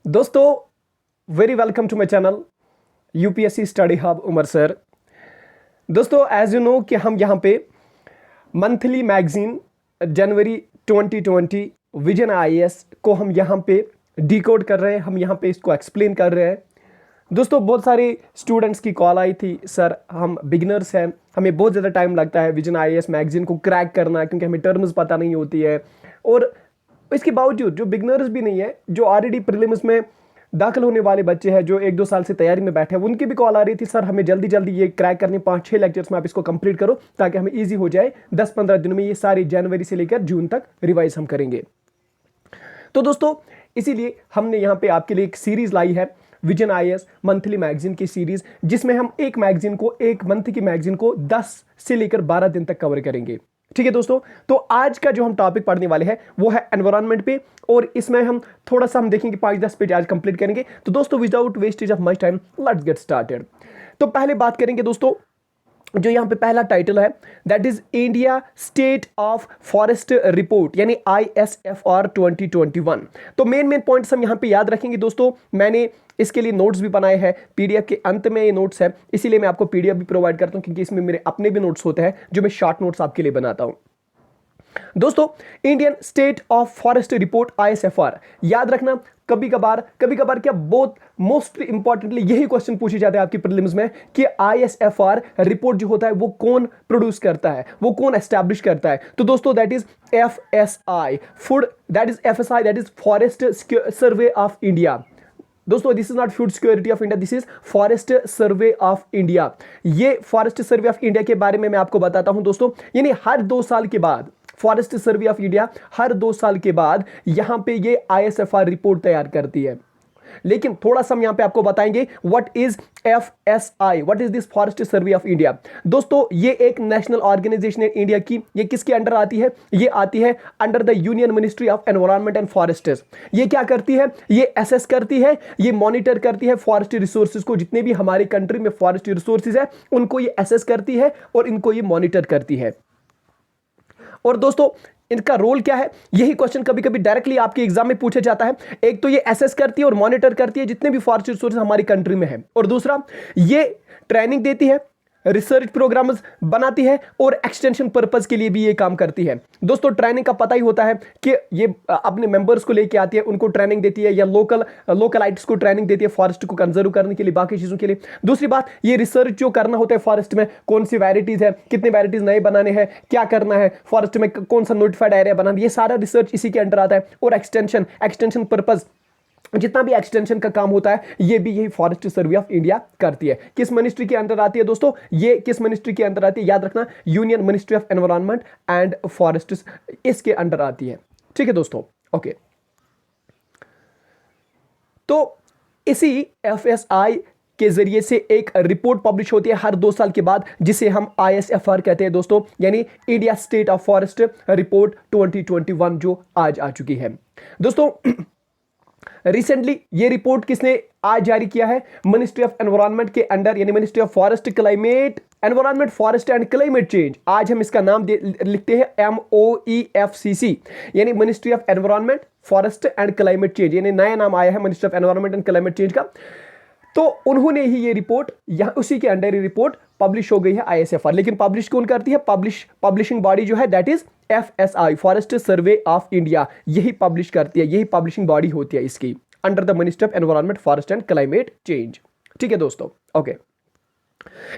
दोस्तों, very welcome to my channel UPSC study hub Umar sir. दोस्तों, as you know कि हम यहाँ पे मंथली मैगजीन जनवरी 2020 विजन आईएएस को हम यहाँ पे डिकोड कर रहे हैं, हम यहाँ पे इसको एक्सप्लेन कर रहे हैं। दोस्तों, बहुत सारे स्टूडेंट्स की कॉल आई थी, सर हम बिगिनर्स हैं, हमें बहुत ज़्यादा टाइम लगता है विजन आईएएस मैगजीन को क्रैक करना, क्योंकि हमें टर्म्स पता नहीं होती है। और इसके बावजूद जो बिगनर्स भी नहीं है, जो ऑलरेडी प्रीलिम्स में दाखिल होने वाले बच्चे हैं, जो 1-2 साल से तैयारी में बैठे हैं, उनकी भी कॉल आ रही थी, सर हमें जल्दी जल्दी ये क्रैक करने 5-6 लेक्चर्स में आप इसको कंप्लीट करो ताकि हमें ईजी हो जाए। 10-15 दिनों में ये सारी जनवरी से लेकर जून तक रिवाइज हम करेंगे। तो दोस्तों, इसीलिए हमने यहाँ पे आपके लिए एक सीरीज लाई है, विजन आईएएस मंथली मैगजीन की सीरीज, जिसमें हम एक मंथ की मैगजीन को 10 से लेकर 12 दिन तक कवर करेंगे। ठीक है दोस्तों, तो आज का जो हम टॉपिक पढ़ने वाले हैं वो है एनवायरनमेंट पे, और इसमें हम थोड़ा सा देखेंगे 5-10 पेज आज कंप्लीट करेंगे। तो दोस्तों, without wastage of much time let's get started. तो पहले बात करेंगे दोस्तों, जो यहाँ पे पहला टाइटल है that is India state of forest report, यानी ISFR 2021। तो मेन पॉइंट्स हम यहाँ पे याद रखेंगे दोस्तों। मैंने इसके लिए नोट्स भी बनाए हैं, पीडीएफ के अंत में ये नोट्स है, इसीलिए मैं आपको पीडीएफ भी प्रोवाइड करता हूँ, क्योंकि इसमें मेरे अपने भी नोट्स होते हैं जो मैं शॉर्ट नोट्स आपके लिए बनाता हूँ। दोस्तों, Indian state of forest report ISFR याद रखना। कभी कभार क्या बहुत मोस्ट इंपॉर्टेंटली यही क्वेश्चन पूछे जाते हैं आपकी प्रीलिम्स में कि ISFR रिपोर्ट जो होता है वो कौन प्रोड्यूस करता है, वो कौन एस्टैब्लिश करता है। तो दोस्तों, that is FSI, that is forest survey of India. दोस्तों, this is not food security of India, this is forest survey of India. ये फॉरेस्ट सर्वे ऑफ इंडिया के बारे में मैं आपको बताता हूं दोस्तों। यानी हर 2 साल के बाद फॉरेस्ट सर्वे ऑफ इंडिया हर 2 साल के बाद यहां पे ये ISFR रिपोर्ट तैयार करती है। लेकिन थोड़ा सा हम यहां पे आपको बताएंगे what is FSI, what is this forest survey of India. दोस्तों, ये एक नेशनल ऑर्गेनाइजेशन है इंडिया की। ये किसके अंडर आती है? ये आती है under the union ministry of environment and forests. ये क्या करती है? ये असेस करती है, ये मॉनिटर करती है फॉरेस्ट रिसोर्सेज को, जितने भी हमारी कंट्री में फॉरेस्ट रिसोर्सेज है उनको ये असेस करती है और इनको ये मॉनिटर करती है। और दोस्तों, इनका रोल क्या है? यही क्वेश्चन कभी कभी डायरेक्टली आपके एग्जाम में पूछा जाता है। एक तो ये असेस करती है और मॉनिटर करती है जितने भी फॉरेस्ट रिसोर्सेज हमारी कंट्री में है, और दूसरा ये ट्रेनिंग देती है, रिसर्च प्रोग्राम्स बनाती है और एक्सटेंशन पर्पस के लिए भी ये काम करती है। दोस्तों, ट्रेनिंग का पता ही होता है कि ये अपने मेंबर्स को लेके आती है, उनको ट्रेनिंग देती है, या लोकलाइट्स को ट्रेनिंग देती है फॉरेस्ट को कंजर्व करने के लिए, बाकी चीज़ों के लिए। दूसरी बात, ये रिसर्च जो करना होता है फॉरेस्ट में, कौन सी वैराइटीज़ है, कितने वैराइटीज़ नए बनाने हैं, क्या करना है फॉरेस्ट में, कौन सा नोटिफाइड एरिया बनाना, ये सारा रिसर्च इसी के अंडर आता है। और एक्सटेंशन पर्पस, जितना भी एक्सटेंशन का काम होता है ये भी यही फॉरेस्ट सर्वे ऑफ इंडिया करती है। किस मिनिस्ट्री के अंदर आती है दोस्तों? ये किस मिनिस्ट्री के अंदर आती है? याद रखना, union ministry of environment and forest, इसके अंडर आती है। ठीक है दोस्तों, ओके। तो इसी FSI के जरिए से एक रिपोर्ट पब्लिश होती है हर 2 साल के बाद, जिसे हम ISFR कहते हैं दोस्तों, यानी India state of forest report 2021, जो आज आ चुकी है। दोस्तों, रिसेंटली ये रिपोर्ट किसने आज जारी किया है? मिनिस्ट्री ऑफ एनवायरनमेंट के अंडर, यानी ministry of forest, climate, environment, forest and climate change. आज हम इसका नाम लिखते हैं MOEFCC, यानी ministry of environment, forest and climate change, यानी नया नाम आया है ministry of environment and climate change का। तो उन्होंने ही ये रिपोर्ट, यहाँ उसी के अंडर ये रिपोर्ट पब्लिश हो गई है ISFR। लेकिन पब्लिश कौन करती है? पब्लिशिंग बॉडी जो है that is FSI, forest survey of India, यही पब्लिश करती है, यही पब्लिशिंग बॉडी होती है इसकी, under the ministry of environment, forest and climate change. ठीक है दोस्तों, ओके।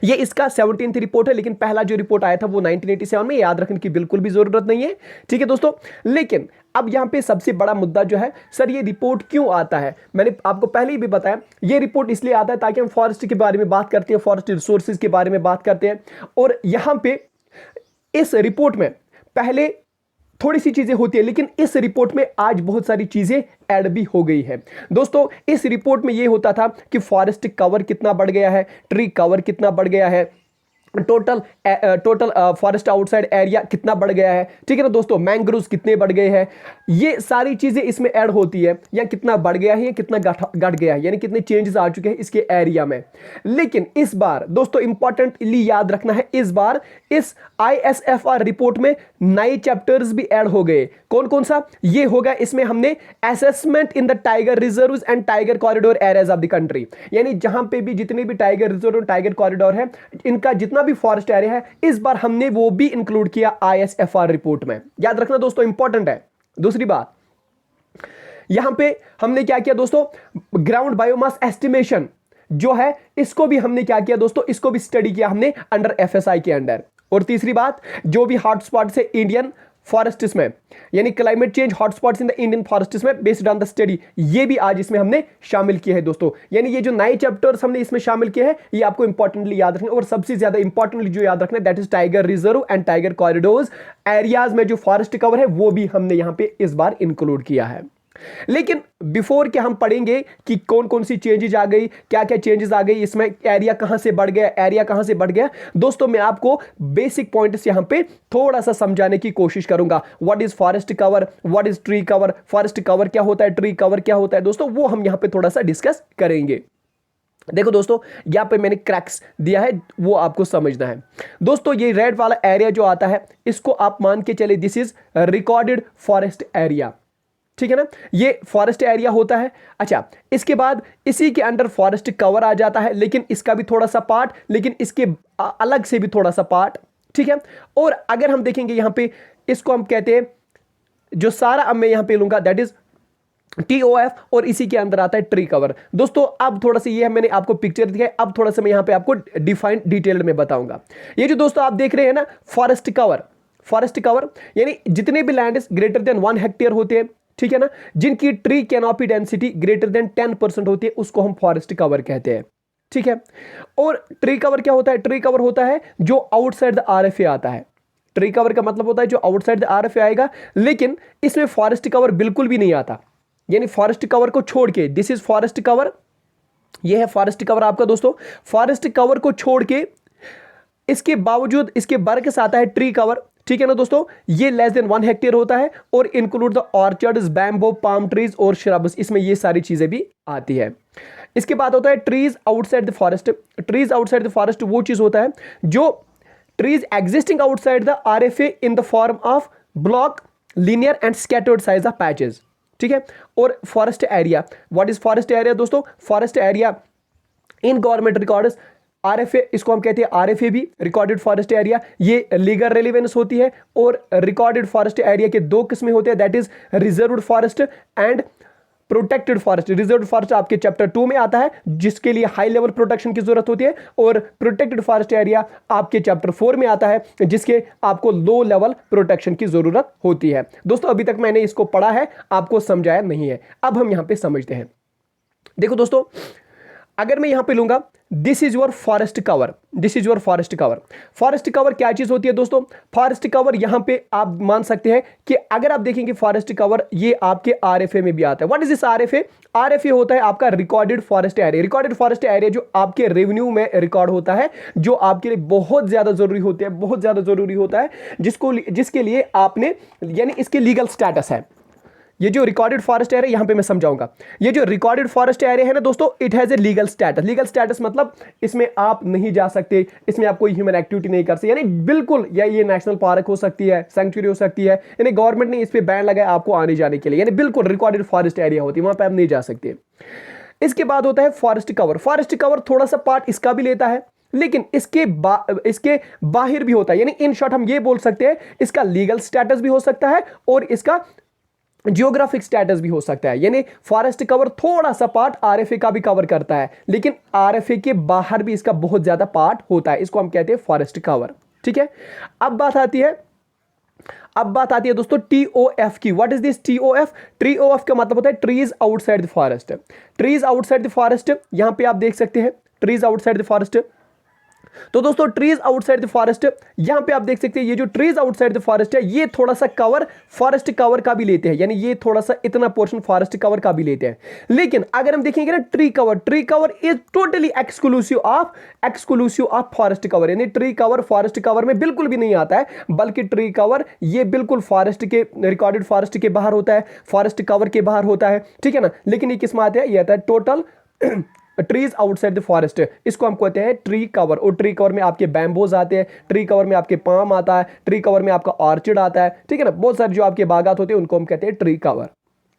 ये इसका 17th रिपोर्ट है, लेकिन पहला जो रिपोर्ट आया था वो 1987 में, याद रखने की बिल्कुल भी जरूरत नहीं है। ठीक है दोस्तों, लेकिन अब यहां पे सबसे बड़ा मुद्दा जो है, सर ये रिपोर्ट क्यों आता है? मैंने आपको पहले ही भी बताया, ये रिपोर्ट इसलिए आता है ताकि हम फॉरेस्ट के बारे में बात करते हैं, फॉरेस्ट रिसोर्सेज के बारे में बात करते हैं। और यहां पे इस रिपोर्ट में पहले थोड़ी सी चीजें होती है, लेकिन इस रिपोर्ट में आज बहुत सारी चीजें ऐड भी हो गई है। दोस्तों, इस रिपोर्ट में यह होता था कि फॉरेस्ट कवर कितना बढ़ गया है, ट्री कवर कितना बढ़ गया है, टोटल फॉरेस्ट आउटसाइड एरिया कितना बढ़ गया है। ठीक है ना दोस्तों, मैंग्रोव्स कितने बढ़ गए हैं, ये सारी चीजें इसमें ऐड होती है, या कितना बढ़ गया है या कितना घट गया है, यानी कितने चेंजेस आ चुके हैं इसके एरिया में। लेकिन इस बार दोस्तों, इंपॉर्टेंटली याद रखना है, इस बार इस ISFR रिपोर्ट में नए चैप्टर्स भी ऐड हो गए। कौन कौन सा ये होगा, इसमें हमने assessment in the tiger reserves and tiger corridor areas of the country, यानी जहां पे भी जितने भी टाइगर रिजर्व और टाइगर कॉरिडोर है, इनका जितना भी फॉरेस्ट एरिया है, इस बार हमने वो भी इंक्लूड किया ISFR रिपोर्ट में। याद रखना दोस्तों, इंपॉर्टेंट है। दूसरी बात, यहां पे हमने क्या किया दोस्तों, ग्राउंड बायोमास एस्टिमेशन जो है, इसको भी हमने क्या किया दोस्तों, इसको भी स्टडी किया हमने अंडर FSI के अंडर। और तीसरी बात, जो भी हॉटस्पॉट्स है इंडियन फॉरेस्ट्स में, यानी climate change hotspots in the Indian forests में बेस्ड ऑन द स्टडी, ये भी आज इसमें हमने शामिल किए हैं दोस्तों। यानी ये जो नए चैप्टर्स हमने इसमें शामिल किए हैं, ये आपको इंपॉर्टेंटली याद रखना। और सबसे ज्यादा इंपॉर्टेंटली जो याद रखना है, that is tiger reserve and tiger corridors areas में जो फॉरेस्ट कवर है, वो भी हमने यहां पे इस बार इंक्लूड किया है। लेकिन बिफोर के हम पढ़ेंगे कि कौन कौन सी चेंजेस आ गई, क्या क्या चेंजेस आ गई, इसमें एरिया कहां से बढ़ गया, एरिया कहां से बढ़ गया। दोस्तों मैं आपको बेसिक पॉइंट्स यहां पे थोड़ा सा समझाने की कोशिश करूंगा। What is forest cover, what is tree cover, forest cover क्या होता है, ट्री कवर क्या होता है दोस्तों, वो हम यहां पे थोड़ा सा डिस्कस करेंगे। देखो दोस्तों, यहां पे मैंने क्रैक्स दिया है, वो आपको समझना है। दोस्तों ये रेड वाला एरिया जो आता है, इसको आप मान के चले this is recorded forest area, ठीक है ना, ये फॉरेस्ट एरिया होता है। अच्छा, इसके बाद इसी के अंडर फॉरेस्ट कवर आ जाता है, लेकिन इसका भी थोड़ा सा पार्ट, लेकिन इसके अलग से भी थोड़ा सा पार्ट, ठीक है। और अगर हम देखेंगे यहां पे, इसको हम कहते हैं, जो सारा अब मैं यहां पे लूंगा दैट इज TOF, और इसी के अंदर आता है ट्री कवर। दोस्तों अब थोड़ा सा ये मैंने आपको पिक्चर दिखाई, अब थोड़ा सा मैं यहां पे आपको डिफाइन डिटेल्ड में बताऊंगा। ये जो दोस्तों आप देख रहे हैं ना, फॉरेस्ट कवर, फॉरेस्ट कवर यानी जितने भी लैंड ग्रेटर देन 1 हेक्टेयर होते हैं, ठीक है ना, जिनकी tree canopy density greater than 10% होती है, उसको हम फॉरेस्ट कवर कहते हैं, ठीक है। और ट्री कवर क्या होता है, ट्री कवर होता है जो आउटसाइड द RFA आता है। ट्री कवर का मतलब होता है जो आउटसाइड द RFA आएगा, लेकिन इसमें फॉरेस्ट कवर बिल्कुल भी नहीं आता, यानी फॉरेस्ट कवर को छोड़ के, दिस इज फॉरेस्ट कवर, यह है फॉरेस्ट कवर आपका दोस्तों। फॉरेस्ट कवर को छोड़ के इसके बावजूद इसके बरक्स आता है ट्री कवर, ठीक है ना दोस्तों। ये लेस देन 1 हेक्टेयर होता है और include the orchards, bamboo, palm trees और श्रब्स, इसमें ये सारी चीजें भी आती है। इसके बाद होता है trees outside the forest. Trees outside the forest वो चीज होता है जो trees existing outside the RFA in the form of block, linear and scattered size of patches, ठीक है। और forest area, what is forest area दोस्तों, forest area in government records, RFA, इसको हम कहते हैं RFA भी, रिकॉर्डेड फॉरेस्ट एरिया, ये लीगल रेलिवेंस होती है। और रिकॉर्डेड फॉरेस्ट एरिया के दो किस्में होते हैं, that is reserved forest and protected forest. Reserved forest आपके चैप्टर 2 में आता है, जिसके लिए हाई लेवल प्रोटेक्शन की जरूरत होती है, और प्रोटेक्टेड फॉरेस्ट एरिया आपके चैप्टर 4 में आता है, जिसके आपको लो लेवल प्रोटेक्शन की जरूरत होती है। दोस्तों अभी तक मैंने इसको पढ़ा है, आपको समझाया नहीं है, अब हम यहां पे समझते हैं। देखो दोस्तों, अगर मैं यहां पे लूंगा this is your forest cover, this is your forest cover. Forest cover क्या चीज होती है दोस्तों, फॉरेस्ट कवर यहां पे आप मान सकते हैं कि अगर आप देखेंगे फॉरेस्ट कवर, ये आपके RFA में भी आता है। What is this RFA, RFA होता है आपका recorded forest area. Recorded forest area जो आपके रेवेन्यू में रिकॉर्ड होता है, जो आपके लिए बहुत ज्यादा जरूरी होते हैं, बहुत ज्यादा जरूरी होता है, जिसके लिए आपने, यानी इसके लीगल स्टेटस है। ये जो रिकॉर्डेड फॉरेस्ट एरिया, यहां पे मैं समझाऊंगा, ये जो रिकॉर्डेड फॉरेस्ट एरिया है ना दोस्तों, it has a legal status. Legal status मतलब इसमें आप नहीं जा सकते, इसमें आप कोई ह्यूमन एक्टिविटी नहीं कर सकते, यानी बिल्कुल, या ये नेशनल पार्क हो सकती है, सैंक्चुरी हो सकती है, यानी गवर्नमेंट ने इस पे बैन लगाया आपको आने जाने के लिए, यानी बिल्कुल रिकॉर्डेड फॉरेस्ट एरिया होती है, वहां पे आप नहीं जा सकते। इसके बाद होता है फॉरेस्ट कवर। फॉरेस्ट कवर थोड़ा सा पार्ट इसका भी लेता है, लेकिन इसके बाहर भी होता है, यानी इन शॉर्ट हम ये बोल सकते हैं इसका लीगल स्टेटस भी हो सकता है और इसका जियोग्राफिक स्टेटस भी हो सकता है। यानी फॉरेस्ट कवर थोड़ा सा पार्ट RFA का भी कवर करता है, लेकिन RFA के बाहर भी इसका बहुत ज्यादा पार्ट होता है, इसको हम कहते हैं फॉरेस्ट कवर, ठीक है। अब बात आती है दोस्तों TOF की। What is this TOF, TOF का मतलब होता है trees outside the forest. Trees outside the forest, यहां पे आप देख सकते हैं ट्रीज आउटसाइड द फॉरेस्ट। तो दोस्तों ट्रीज आउटसाइड द फॉरेस्ट, यहां पे आप देख सकते हैं ये जो ट्रीज आउटसाइड द फॉरेस्ट है, ये थोड़ा सा कवर फॉरेस्ट कवर का भी लेते हैं, यानी ये थोड़ा सा इतना पोर्शन फॉरेस्ट कवर का भी लेते हैं। लेकिन अगर हम देखेंगे ना tree cover is totally exclusive of forest cover, यानी ट्री कवर फॉरेस्ट कवर में बिल्कुल भी नहीं आता है, बल्कि ट्री कवर ये बिल्कुल फॉरेस्ट के, रिकॉर्डेड फॉरेस्ट के बाहर होता है, फॉरेस्ट कवर के बाहर होता है, ठीक है ना। लेकिन ये किस में आता है, ये आता है total trees outside the forest, इसको हम कहते हैं ट्री कवर। और ट्री कवर में आपके बैम्बोज आते हैं, ट्री कवर में आपके पाम आता है, ट्री कवर में आपका ऑर्चिड आता है, ठीक है ना, बहुत सारे जो आपके बागात होते हैं उनको हम कहते हैं ट्री कवर।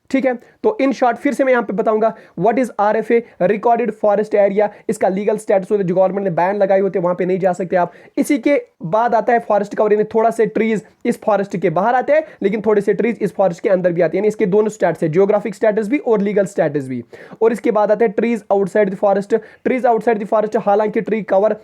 ठीक है, तो इन शॉर्ट फिर से मैं यहां पे बताऊंगा what is RFA, recorded forest area, इसका लीगल स्टेटस होता है, जो गवर्नमेंट ने बैन लगाए होते हैं वहां पे नहीं जा सकते आप। इसी के बाद आता है फॉरेस्ट कवर, यानी थोड़ा से ट्रीज इस फॉरेस्ट के बाहर आते हैं लेकिन थोड़े से ट्रीज इस फॉरेस्ट के अंदर भी आते हैं, यानी इसके दोनों स्टेटस है, जियोग्राफिक स्टेटस भी और लीगल स्टेटस भी। और इसके बाद आता है trees outside the forest. Trees outside the forest, हालांकि ट्री कवर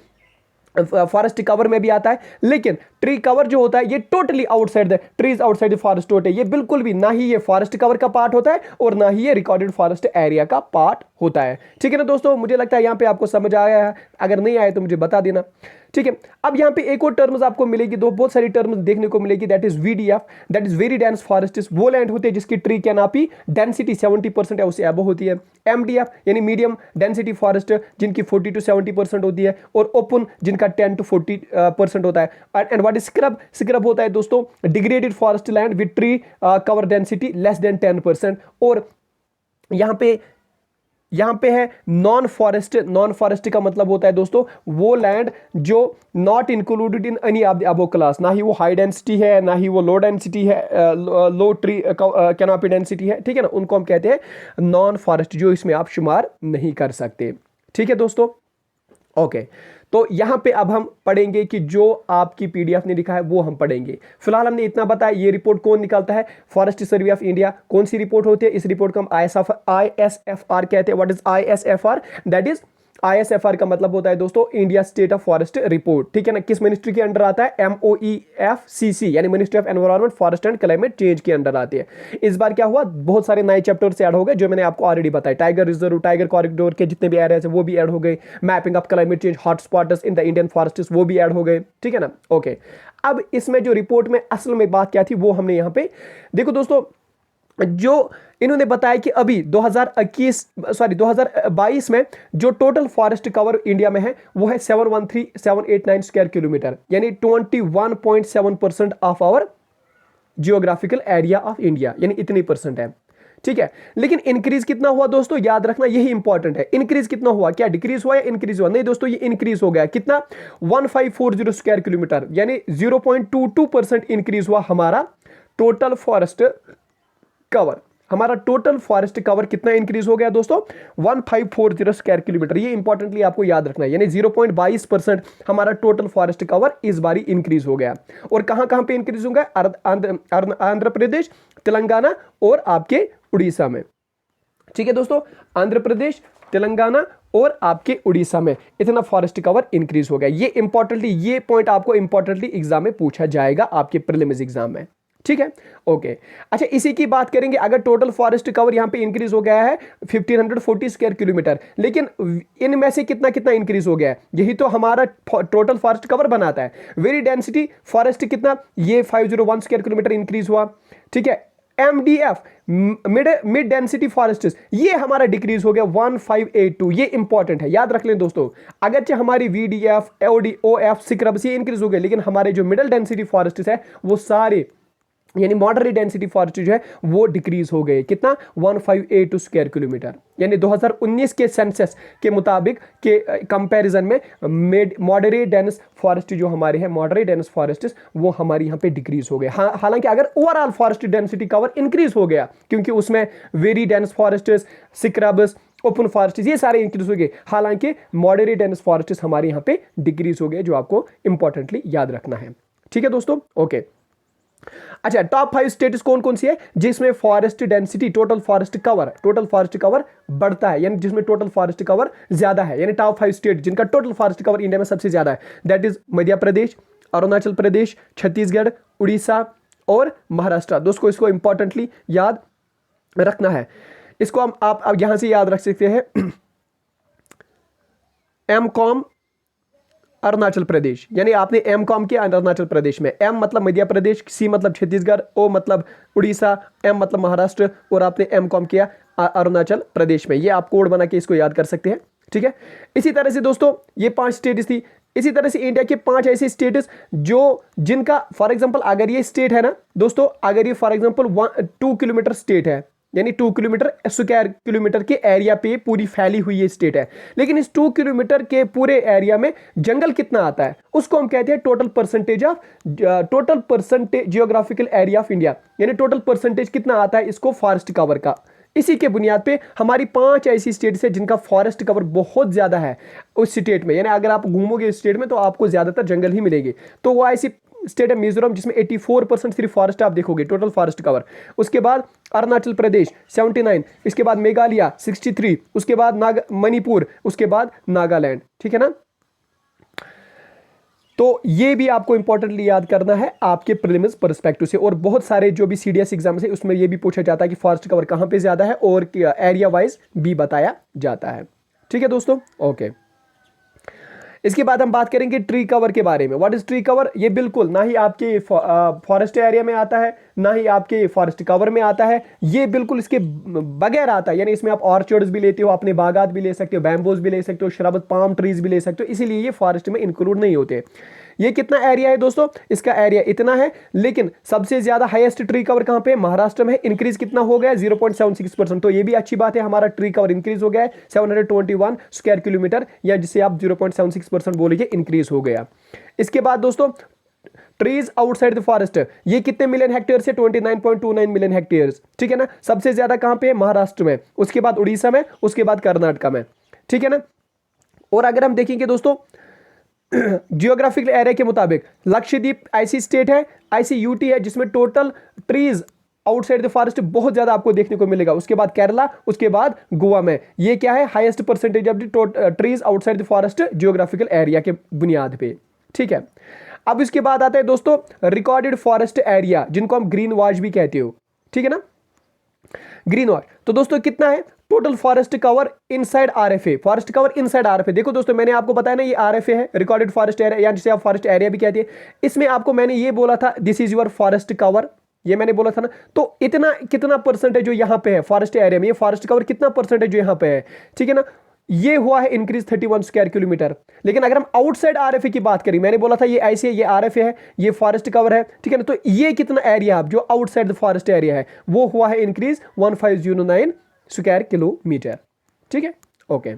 फॉरेस्ट कवर में भी आता है, लेकिन ट्री कवर जो होता है ये totally outside the trees, outside the forest होते हैं, ये बिल्कुल भी ना ही ये फॉरेस्ट कवर का पार्ट होता है और ना ही ये रिकॉर्डेड फॉरेस्ट एरिया का पार्ट होता है। ठीक है ना दोस्तों, मुझे लगता है यहां पे आपको समझ आया है, अगर नहीं आया तो मुझे बता देना। ठीक है, अब यहां पे एक और टर्म्स आपको मिलेगी, दो बहुत सारी टर्म्स देखने को मिलेगी, that is VDF, that is very dense forest. वो लैंड होते हैं जिसकी ट्री कैनोपी डेंसिटी 70% है, उससे अबव होती है। एमडीएफ यानी मीडियम डेंसिटी फॉरेस्ट, जिनकी 40 to 70% होती है, और ओपन जिनका 10 to 40% होता है। And what is scrub, scrub होता है दोस्तों degraded forest land with tree cover density less than 10%। और यहां पे है नॉन फॉरेस्ट। नॉन फॉरेस्ट का मतलब होता है दोस्तों वो लैंड जो not included in any of the above class, ना ही वो हाई डेंसिटी है, ना ही वो लो डेंसिटी है, लो ट्री कैनोपी डेंसिटी है, ठीक है ना, उनको हम कहते हैं नॉन फॉरेस्ट, जो इसमें आप शुमार नहीं कर सकते। ठीक है दोस्तों, ओके, तो यहां पे अब हम पढ़ेंगे कि जो आपकी पीडीएफ ने लिखा है वो हम पढ़ेंगे। फिलहाल हमने इतना बताया, ये रिपोर्ट कौन निकालता है, फॉरेस्ट सर्वे ऑफ इंडिया। कौन सी रिपोर्ट होती है, इस रिपोर्ट को हम ISFR कहते हैं। What is ISFR, that is ISFR का मतलब होता है दोस्तों India state of forest report. ठीक है ना, किस मिनिस्ट्री के अंडर आता है, MOEFCC यानी ministry of environment forest and climate change के अंडर आती है। इस बार क्या हुआ, बहुत सारे नए चैप्टर से ऐड हो गए जो मैंने आपको ऑलरेडी बताया। टाइगर रिजर्व, टाइगर कॉरिडोर के जितने भी एरियाज है वो भी ऐड हो गए। Mapping of climate change hotspots in the Indian forest वो भी ऐड हो गए। ठीक है ना, ओके। अब इसमें जो रिपोर्ट में असल में बात क्या थी वो हमने यहां पे देखो दोस्तों, जो इन्होंने बताया कि अभी 2022 में जो टोटल फॉरेस्ट कवर इंडिया में है वो है 713,789 स्क्वायर किलोमीटर, यानी 21.7% of our geographical area of India, यानी इतनी परसेंट है। ठीक है, लेकिन इंक्रीज कितना हुआ दोस्तों, याद रखना यही इंपॉर्टेंट है। इंक्रीज कितना हुआ, क्या डिक्रीज हुआ या इंक्रीज हुआ, नहीं दोस्तों ये इंक्रीज हो गया। कितना, 1540 स्क्वायर किलोमीटर, यानी 0.22% इंक्रीज हुआ हमारा टोटल फॉरेस्ट कवर। हमारा टोटल फॉरेस्ट कवर कितना इंक्रीज हो गया दोस्तों, 1540 स्क्वायर किलोमीटर। ये इंपॉर्टेंटली आपको याद रखना है, यानी 0.22% हमारा टोटल फॉरेस्ट कवर इस बारी इंक्रीज हो गया। और कहां कहां पे इंक्रीज होगा, आंध्र प्रदेश, तेलंगाना और आपके उड़ीसा में। ठीक है दोस्तों, आंध्र प्रदेश, तेलंगाना और आपके उड़ीसा में इतना फॉरेस्ट कवर इंक्रीज हो गया। ये इंपॉर्टेंटली, ये पॉइंट आपको इंपॉर्टेंटली एग्जाम में पूछा जाएगा आपके प्रीलिम्स एग्जाम में। ठीक है, ओके। अच्छा, इसी की बात करेंगे, अगर टोटल फॉरेस्ट कवर यहां पे इंक्रीज हो गया है 1540 स्क्वायर किलोमीटर, लेकिन इनमें से कितना कितना इंक्रीज हो गया है, यही तो हमारा टोटल फॉरेस्ट कवर बनाता है। वेरी डेंसिटी फॉरेस्ट कितना, ये 501 स्क्वायर किलोमीटर इंक्रीज हुआ। ठीक है, MDF मिड डेंसिटी फॉरेस्ट, ये हमारा डिक्रीज हो गया 1582। ये इंपॉर्टेंट है, याद रख लें दोस्तों। अगरचे हमारी VDF, OF, सिक्रब्स ये इंक्रीज हो गए, लेकिन हमारे जो मिडिल डेंसिटी फॉरेस्ट है वो सारे, यानी मॉडरेट डेंसिटी फॉरेस्ट जो है वो डिक्रीज हो गए। कितना, 1582 स्क्वायर किलोमीटर, यानी 2019 के सेंसस के मुताबिक के कंपैरिजन में मॉडरेट डेंस फॉरेस्ट जो हमारे हैं, मॉडरेट डेंस फॉरेस्ट वो हमारे यहाँ पे डिक्रीज हो गए। हालांकि अगर overall forest density cover increase हो गया, क्योंकि उसमें very dense forest, scrubs, open forest ये सारे इंक्रीज हो गए, हालांकि मॉडरेट डेंस फॉरेस्ट हमारे यहाँ पे डिक्रीज हो गए, जो आपको इंपॉर्टेंटली याद रखना है। ठीक है दोस्तों, ओके। अच्छा, टॉप 5 स्टेट्स कौन कौन सी है जिसमें forest density, total forest cover बढ़ता है, यानी जिसमें टोटल फॉरेस्ट कवर ज्यादा है, यानी टॉप 5 स्टेट जिनका टोटल फॉरेस्ट कवर इंडिया में सबसे ज्यादा है, दैट इज मध्य प्रदेश, अरुणाचल प्रदेश, छत्तीसगढ़, उड़ीसा और महाराष्ट्र। दोस्तों इसको इंपॉर्टेंटली याद रखना है, इसको हम आप अब यहां से याद रख सकते हैं। MCOM अरुणाचल प्रदेश, यानी आपने MCOM किया अरुणाचल प्रदेश में। M मतलब मध्य प्रदेश, C मतलब छत्तीसगढ़, O मतलब उड़ीसा, M मतलब महाराष्ट्र, और आपने MCOM किया अरुणाचल प्रदेश में। ये आप कोड बना के इसको याद कर सकते हैं। ठीक है, इसी तरह से दोस्तों ये 5 स्टेट्स थी। इसी तरह से इंडिया के 5 ऐसे स्टेट्स जो जिनका फॉर एग्जांपल, अगर ये स्टेट है ना दोस्तों, अगर ये फॉर एग्जांपल 2 किलोमीटर स्टेट है, यानी 2 किलोमीटर स्क्वायर किलोमीटर के एरिया पे पूरी फैली हुई ये स्टेट है। लेकिन इस 2 किलोमीटर के पूरे एरिया में जंगल कितना आता है, उसको हम कहते हैं total percentage geographical area of India, यानी टोटल परसेंटेज कितना आता है इसको फॉरेस्ट कवर का। इसी के बुनियाद पे हमारी 5 ऐसी स्टेट्स है जिनका फॉरेस्ट कवर बहुत ज्यादा है उस स्टेट में, यानी अगर आप घूमोगे इस स्टेट में तो आपको ज्यादातर जंगल ही मिलेगी। तो वो ऐसी स्टेट है मिजोरम जिसमें 84% सिर्फ फॉरेस्ट आप देखोगे टोटल फॉरेस्ट कवर। उसके बाद अरुणाचल प्रदेश 79, इसके बाद मेघालय 63, उसके बाद मणिपुर, उसके बाद नागालैंड। ठीक है ना। तो ये भी आपको इंपॉर्टेंटली याद करना है आपके प्रीलिम्स पर्सपेक्टिव से। और बहुत सारे जो भी सीडीएस एग्जाम है उसमें ये भी पूछा जाता है कि फॉरेस्ट कवर कहां पे ज्यादा है और एरिया वाइज भी बताया जाता है। ठीक है दोस्तों, ओके। इसके बाद हम बात करेंगे ट्री कवर के बारे में। What is tree cover? ये बिल्कुल ना ही आपके फॉरेस्ट एरिया में आता है ना ही आपके फॉरेस्ट कवर में आता है, ये बिल्कुल इसके बगैर आता है। यानी इसमें आप ऑर्चर्ड्स भी लेते हो, अपने बागात भी ले सकते हो, बैम्बूज भी ले सकते हो, शरब पाम ट्रीज भी ले सकते हो, इसीलिए ये फॉरेस्ट में इंक्लूड नहीं होते। ये कितना एरिया है दोस्तों? इसका एरिया इतना है, लेकिन सबसे ज्यादा हाईएस्ट ट्री कवर कहां पे? महाराष्ट्र में। इंक्रीज कितना हो गया? 0.76%। तो ये भी अच्छी बात है, हमारा ट्री कवर इंक्रीज हो गया है 721 स्क्वायर किलोमीटर, या जिसे आप 0.76% बोलिए इंक्रीज हो गया। इसके बाद दोस्तों ट्रीज आउटसाइड द फॉरेस्ट, ये कितने मिलियन हेक्टेयर से? 29.29 मिलियन हेक्टेयर्स। ठीक है ना। सबसे ज्यादा कहां पे? महाराष्ट्र में, उसके बाद उड़ीसा में, उसके बाद कर्नाटक में। ठीक है ना। और अगर हम देखेंगे दोस्तों जियोग्राफिकल एरिया के मुताबिक लक्षद्वीप ऐसी स्टेट है, ऐसी यूटी है जिसमें total trees outside the forest बहुत ज्यादा आपको देखने को मिलेगा। उसके बाद केरला, उसके बाद गोवा में। ये क्या है? Highest percentage of the trees outside the forest geographical area के बुनियाद पे। ठीक है। अब इसके बाद आता है दोस्तों रिकॉर्डेड फॉरेस्ट एरिया, जिनको हम ग्रीन वॉच भी कहते हो। ठीक है ना, ग्रीन वॉच। तो दोस्तों कितना है total forest cover inside RFA? Forest cover inside RFA. देखो दोस्तों मैंने आपको बताया ना, ये आरएफए है, रिकॉर्डेड फॉरेस्ट एरिया, या जिसे आप फॉरेस्ट एरिया भी कहते हैं। इसमें आपको मैंने ये बोला था this is your forest cover, ये मैंने बोला था ना। तो इतना कितना परसेंटेज जो यहां पे है फॉरेस्ट एरिया में, ये फॉरेस्ट कवर कितना परसेंटेज जो यहां पे है। ठीक है ना। ये हुआ है इंक्रीज 31 स्क्वायर किलोमीटर। लेकिन अगर हम आउटसाइड आरएफए की बात करें, मैंने बोला था ये ऐसे है, ये आरएफए है, ये फॉरेस्ट कवर है। ठीक है ना। तो ये कितना एरिया जो आउटसाइड फॉरेस्ट एरिया है वो हुआ है इंक्रीज 1509 स्क्वायर किलोमीटर। ठीक है, ओके।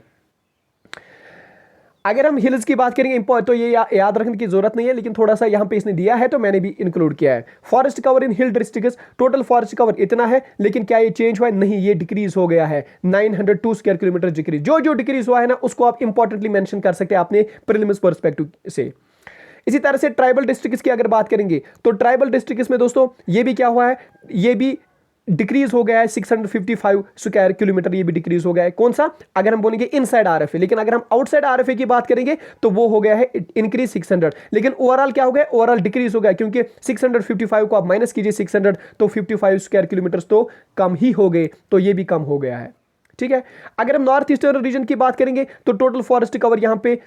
अगर हम हिल्स की बात करेंगे तो ये याद रखने की जरूरत नहीं है, लेकिन थोड़ा सा यहां पे इसने दिया है तो मैंने भी इंक्लूड किया है। Forest cover in hill districts, total forest cover इतना है, लेकिन क्या ये चेंज हुआ है? नहीं, ये डिक्रीज हो गया है 902 स्क्वायर किलोमीटर डिक्रीज। जो डिक्रीज हुआ है ना उसको आप इंपॉर्टेंटली मेंशन कर सकते हैं अपने प्रीलिम्स पर्सपेक्टिव से। इसी तरह से ट्राइबल डिस्ट्रिक्ट्स की अगर बात करेंगे तो ट्राइबल डिस्ट्रिक्ट्स में दोस्तों ये भी क्या हुआ है? ये भी डिक्रीज हो गया है 655 स्क्वायर किलोमीटर, ये भी डिक्रीज हो गया है। कौन सा? अगर हम बोलेंगे इनसाइड आरएफए। लेकिन अगर हम आउटसाइड आरएफए की बात करेंगे तो वो हो गया है इंक्रीज 600। लेकिन ओवरऑल क्या हो गया? ओवरऑल डिक्रीज हो गया, क्योंकि 655 को आप माइनस कीजिए 600 तो 55 स्क्वायर किलोमीटर तो कम ही हो गए, तो ये भी कम हो गया है। ठीक है। अगर हम नॉर्थ ईस्टर्न रीजन की बात करेंगे तो टोटल फॉरेस्ट कवर यहां पे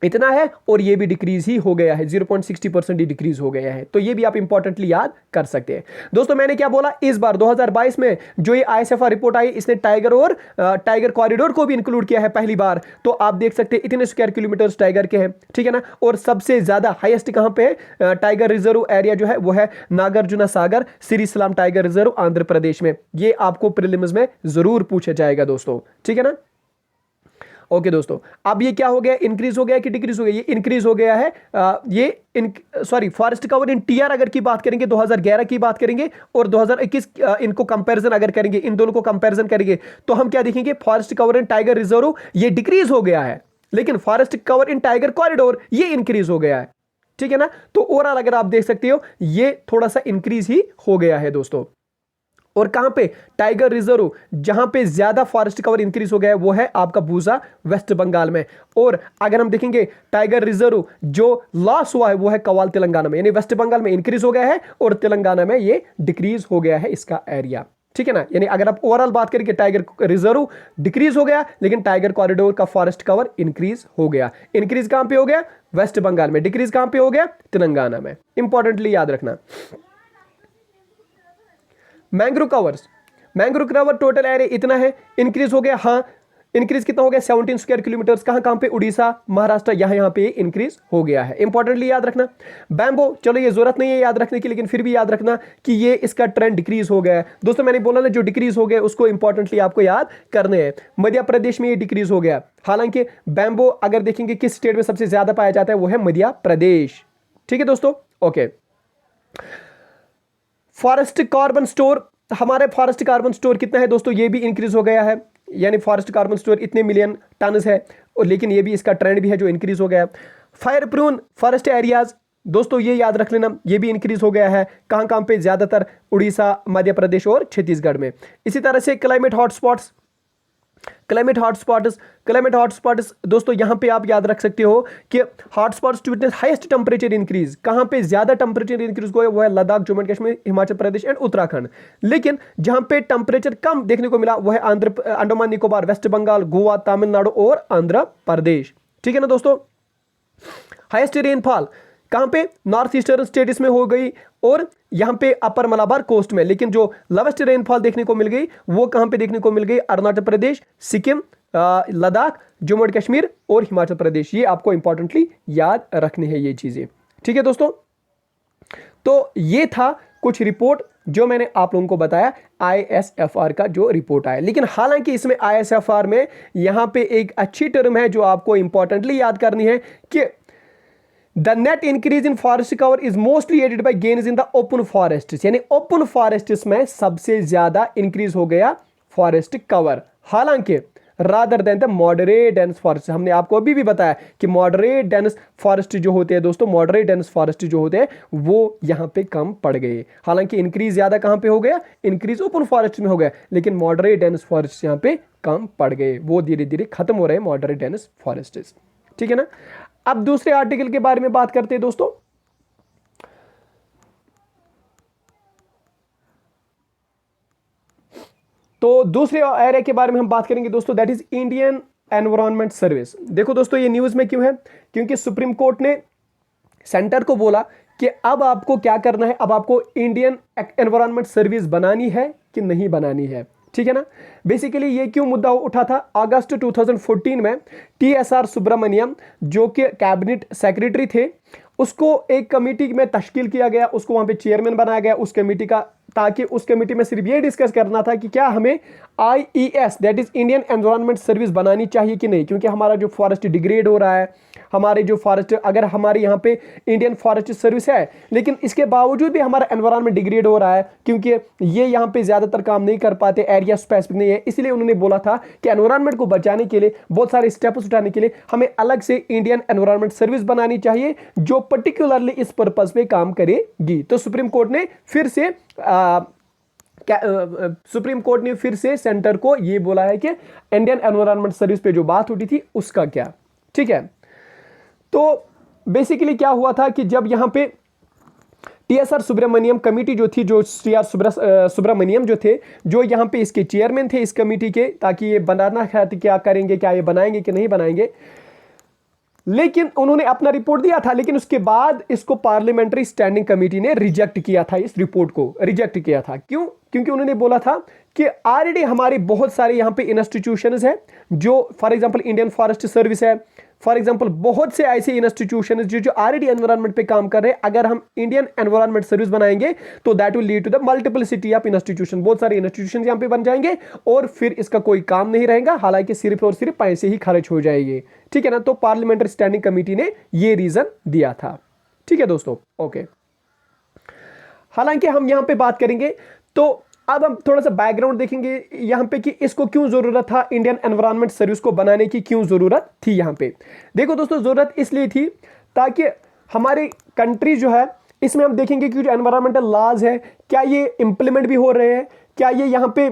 इतना है और ये भी डिक्रीज ही हो गया है, 0.60% ही डिक्रीज हो गया है। तो ये भी आप इंपॉर्टेंटली याद कर सकते हैं। दोस्तों मैंने क्या बोला, इस बार 2022 में जो ये आईएसएफआर रिपोर्ट आई इसने टाइगर कॉरिडोर को भी इंक्लूड किया है पहली बार। तो आप देख सकते हैं इतने स्क्वायर किलोमीटर टाइगर के हैं। ठीक है ना। और सबसे ज्यादा हाईएस्ट कहां पे है? टाइगर रिजर्व एरिया जो है वो है नागार्जुना सागर श्री सलाम टाइगर रिजर्व आंध्र प्रदेश में। ये आपको प्रीलिम्स में जरूर पूछा जाएगा दोस्तों। ठीक है ना। ओके दोस्तों, अब ये क्या हो गया? इंक्रीज हो गया कि डिक्रीज हो गया? ये इंक्रीज हो गया है। फॉरेस्ट कवर इन टीआर अगर की बात करेंगे 2011 की बात करेंगे और 2021 इनको कंपैरिजन अगर करेंगे, इन दोनों को कंपैरिजन करेंगे तो हम क्या देखेंगे? Forest cover in tiger reserve ये डिक्रीज हो गया है, लेकिन forest cover in tiger corridor ये इंक्रीज हो गया है। ठीक है ना। तो ओवरऑल अगर आप देख सकते हो ये थोड़ा सा इंक्रीज ही हो गया है दोस्तों। और कहां पे? टाइगर रिजर्व जहां पे ज्यादा फॉरेस्ट कवर इंक्रीज हो गया है वो है आपका भूसा वेस्ट बंगाल में। और अगर हम देखेंगे टाइगर रिजर्व जो लॉस हुआ है वो है कवाल तेलंगाना में, यानी वेस्ट बंगाल में इंक्रीज हो गया है और तेलंगाना में ये डिक्रीज हो गया है इसका एरिया। ठीक है ना। यानी अगर आप ओवरऑल बात करें कि टाइगर रिजर्व डिक्रीज हो गया, लेकिन टाइगर कॉरिडोर का फॉरेस्ट कवर इंक्रीज हो गया। इंक्रीज कहां पे हो गया? वेस्ट बंगाल में। डिक्रीज कहां पे हो गया? तेलंगाना में। इंपॉर्टेंटली याद रखना। मैंग्रोव कवर टोटल एरिया इतना है, इंक्रीज हो गया। हाँ, इंक्रीज कितना हो गया 17 स्क्वायर किलोमीटर्स। कहां कहां पे? उड़ीसा, महाराष्ट्र, यहां पे इंक्रीज हो गया है। इंपॉर्टेंटली याद रखना। बैम्बो, चलो ये जरूरत नहीं है याद रखने की, लेकिन फिर भी याद रखना कि ये इसका ट्रेंड डिक्रीज हो गया है। दोस्तों मैंने बोला ना, जो डिक्रीज हो गया उसको इंपॉर्टेंटली आपको याद करने हैं। मध्य प्रदेश में ये डिक्रीज हो गया। हालांकि बैम्बो अगर देखेंगे किस स्टेट में सबसे ज्यादा पाया जाता है, वो है मध्य प्रदेश। ठीक है दोस्तों, ओके। फॉरेस्ट कार्बन स्टोर, हमारे फॉरेस्ट कार्बन स्टोर कितना है दोस्तों? ये भी इंक्रीज हो गया है, यानी फॉरेस्ट कार्बन स्टोर इतने मिलियन टन है, और लेकिन ये भी इसका ट्रेंड भी है जो इंक्रीज हो गया। फायर प्रून फॉरेस्ट एरियाज, दोस्तों ये याद रख लेना, ये भी इंक्रीज हो गया है। कहां कहां पे? ज्यादातर उड़ीसा, मध्य प्रदेश और छत्तीसगढ़ में। इसी तरह से क्लाइमेट हॉटस्पॉट्स, क्लाइमेट हॉटस्पॉट्स दोस्तों यहां पे आप याद रख सकते हो कि hotspots to witness highest temperature increase, कहां पे ज्यादा टेंपरेचर इंक्रीज हुआ है वो है लद्दाख, जम्मू एंड कश्मीर, हिमाचल प्रदेश एंड उत्तराखंड। लेकिन जहां पे टेंपरेचर कम देखने को मिला वो है अंडमान निकोबार, वेस्ट बंगाल, गोवा, तमिलनाडु और आंध्र प्रदेश। ठीक है ना दोस्तों। हाईएस्ट रेनफॉल कहां पे? नॉर्थ ईस्टर्न स्टेट्स में हो गई और यहां पे अपर मलाबार कोस्ट में। लेकिन जो लोवेस्ट रेनफॉल देखने को मिल गई वो कहां पे देखने को मिल गई? अरुणाचल प्रदेश, सिक्किम, लद्दाख, जम्मू एंड कश्मीर और हिमाचल प्रदेश। ये आपको इंपॉर्टेंटली याद रखनी है ये चीजें। ठीक है दोस्तों, तो ये था कुछ रिपोर्ट जो मैंने आप लोगों को बताया ISFR का जो रिपोर्ट आया। लेकिन हालांकि इसमें ISFR में यहां पे एक अच्छी टर्म है जो आपको इंपॉर्टेंटली याद करनी है कि The net increase in forest cover is mostly aided by gains in the open forests, यानी open forests में सबसे ज्यादा इंक्रीज हो गया फॉरेस्ट कवर। हालांकि rather than the moderate dense forest, हमने आपको अभी भी बताया कि moderate dense forest जो होते हैं दोस्तों, moderate dense forest जो होते हैं वो यहां पे कम पड़ गए। हालांकि इंक्रीज ज्यादा कहां पे हो गया? इंक्रीज ओपन फॉरेस्ट में हो गया, लेकिन moderate dense forest यहां पे कम पड़ गए, वो धीरे धीरे खत्म हो रहे हैं moderate dense forests। ठीक है ना। अब दूसरे आर्टिकल के बारे में बात करते हैं दोस्तों। तो दूसरे एरिया के बारे में हम बात करेंगे दोस्तों, that is Indian environment service. देखो दोस्तों ये न्यूज में क्यों है? क्योंकि सुप्रीम कोर्ट ने सेंटर को बोला कि अब आपको क्या करना है, अब आपको इंडियन एनवायरनमेंट सर्विस बनानी है कि नहीं बनानी है। ठीक है ना। बेसिकली ये क्यों मुद्दा उठा था? अगस्त 2014 में TSR सुब्रमण्यम जो कि कैबिनेट सेक्रेटरी थे, उसको एक कमेटी में तश्कील किया गया, उसको वहां पे चेयरमैन बनाया गया उस कमेटी का, ताकि उस कमेटी में सिर्फ ये डिस्कस करना था कि क्या हमें IES that is Indian environment service बनानी चाहिए कि नहीं। क्योंकि हमारा जो फॉरेस्ट डिग्रेड हो रहा है, हमारे जो फॉरेस्ट, अगर हमारे यहाँ पे इंडियन फॉरेस्ट सर्विस है लेकिन इसके बावजूद भी हमारा एनवायरनमेंट डिग्रेड हो रहा है, क्योंकि ये यहाँ पे ज्यादातर काम नहीं कर पाते, एरिया स्पेसिफिक नहीं है, इसलिए उन्होंने बोला था कि एनवायरनमेंट को बचाने के लिए, बहुत सारे स्टेप्स उठाने के लिए हमें अलग से इंडियन एनवायरनमेंट सर्विस बनानी चाहिए जो पर्टिकुलरली इस पर्पज पे काम करेगी। तो सुप्रीम कोर्ट ने फिर से सेंटर को ये बोला है कि इंडियन एनवायरनमेंट सर्विस पे जो बात उठी थी उसका क्या। ठीक है। तो बेसिकली क्या हुआ था कि जब यहां पे TSR सुब्रमण्यम कमेटी जो थी, जो CR सुब्रमण्यम जो थे, जो यहां पे इसके चेयरमैन थे इस कमेटी के, ताकि ये बनाना है क्या करेंगे, क्या ये बनाएंगे कि नहीं बनाएंगे। लेकिन उन्होंने अपना रिपोर्ट दिया था, लेकिन उसके बाद इसको पार्लियामेंट्री स्टैंडिंग कमेटी ने रिजेक्ट किया था, इस रिपोर्ट को रिजेक्ट किया था। क्यों? क्योंकि उन्होंने बोला था कि ऑलरेडी हमारे बहुत सारे यहाँ पे इंस्टीट्यूशंस हैं, जो for example Indian forest service है, फॉर एग्जांपल बहुत से ऐसे इंस्टीट्यूशंस जो ऑलरेडी एनवायरनमेंट पे काम कर रहे हैं, अगर हम इंडियन एनवायरनमेंट सर्विस बनाएंगे तो that will lead to the multiplicity of institution, बहुत सारे इंस्टीट्यूशन यहाँ पे बन जाएंगे और फिर इसका कोई काम नहीं रहेगा, हालांकि सिर्फ और सिर्फ पैसे ही खर्च हो जाएंगे। ठीक है ना। तो पार्लियामेंट्री स्टैंडिंग कमेटी ने ये रीजन दिया था। ठीक है दोस्तों, ओके। हालांकि हम यहां पे बात करेंगे, तो अब हम थोड़ा सा बैकग्राउंड देखेंगे यहां पे कि इसको क्यों जरूरत था, इंडियन एनवायरनमेंट सर्विस को बनाने की क्यों जरूरत थी। यहां पे देखो दोस्तों, जरूरत इसलिए थी ताकि हमारी कंट्री जो है, इसमें हम देखेंगे कि जो एनवायरमेंटल लॉज है क्या ये इंप्लीमेंट भी हो रहे हैं, क्या ये यहां पे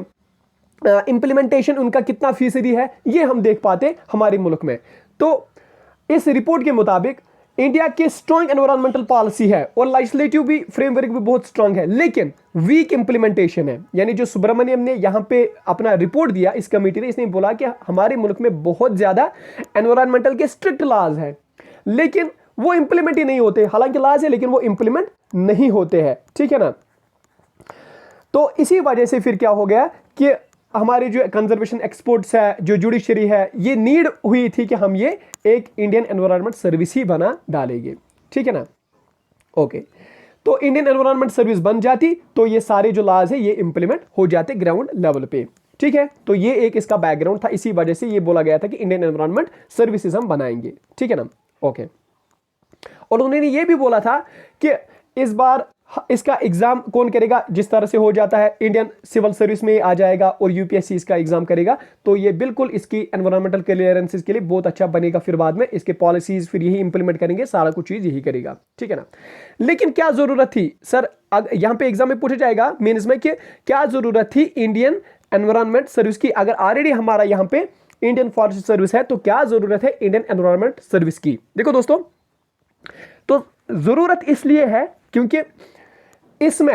इंप्लीमेंटेशन उनका कितना फीसदी है, ये हम देख पाते हमारे मुल्क में। तो इस रिपोर्ट के मुताबिक इंडिया की स्ट्रॉन्ग एनवायरमेंटल पॉलिसी है और लेजिस्लेटिव भी फ्रेमवर्क भी बहुत स्ट्रॉन्ग है, लेकिन वीक इंप्लीमेंटेशन है। यानी जो सुब्रमण्यम ने यहां पे अपना रिपोर्ट दिया इस कमेटी ने, इसने बोला कि हमारे मुल्क में बहुत ज्यादा एनवायरमेंटल के स्ट्रिक्ट लॉज हैं, लेकिन वो इंप्लीमेंट ही नहीं होते। हालांकि लॉज है लेकिन वो इंप्लीमेंट नहीं होते हैं। ठीक है ना। तो इसी वजह से फिर क्या हो गया कि हमारे जो कंजर्वेशन एक्सपर्ट्स है, जो जुडिशरी है, ये नीड हुई थी कि हम ये एक इंडियन एनवायरनमेंट सर्विस ही बना डालेंगे। ठीक है ना, ओके। तो इंडियन एनवायरनमेंट सर्विस बन जाती तो ये सारे जो लॉज है ये इंप्लीमेंट हो जाते ग्राउंड लेवल पे। ठीक है, तो ये एक इसका बैकग्राउंड था, इसी वजह से ये बोला गया था कि इंडियन एनवायरनमेंट सर्विसेज हम बनाएंगे। ठीक है ना, ओके। और उन्होंने ये भी बोला था कि इस बार इसका एग्जाम कौन करेगा, जिस तरह से हो जाता है इंडियन सिविल सर्विस में आ जाएगा और यूपीएससी इसका एग्जाम करेगा, तो ये बिल्कुल इसकी एनवायरमेंटल क्लियरेंसेस के लिए बहुत अच्छा बनेगा। फिर बाद में इसके पॉलिसीज फिर यही इंप्लीमेंट करेंगे, सारा कुछ चीज यही करेगा। ठीक है ना, लेकिन क्या जरूरत थी सर, यहां पे एग्जाम में पूछा जाएगा मेंस में कि क्या जरूरत थी इंडियन एनवायरमेंट सर्विस की। अगर ऑलरेडी हमारा यहां पे इंडियन फॉरेस्ट सर्विस है तो क्या जरूरत है इंडियन एनवायरमेंट सर्विस की। देखो दोस्तों, तो जरूरत इसलिए है क्योंकि इसमें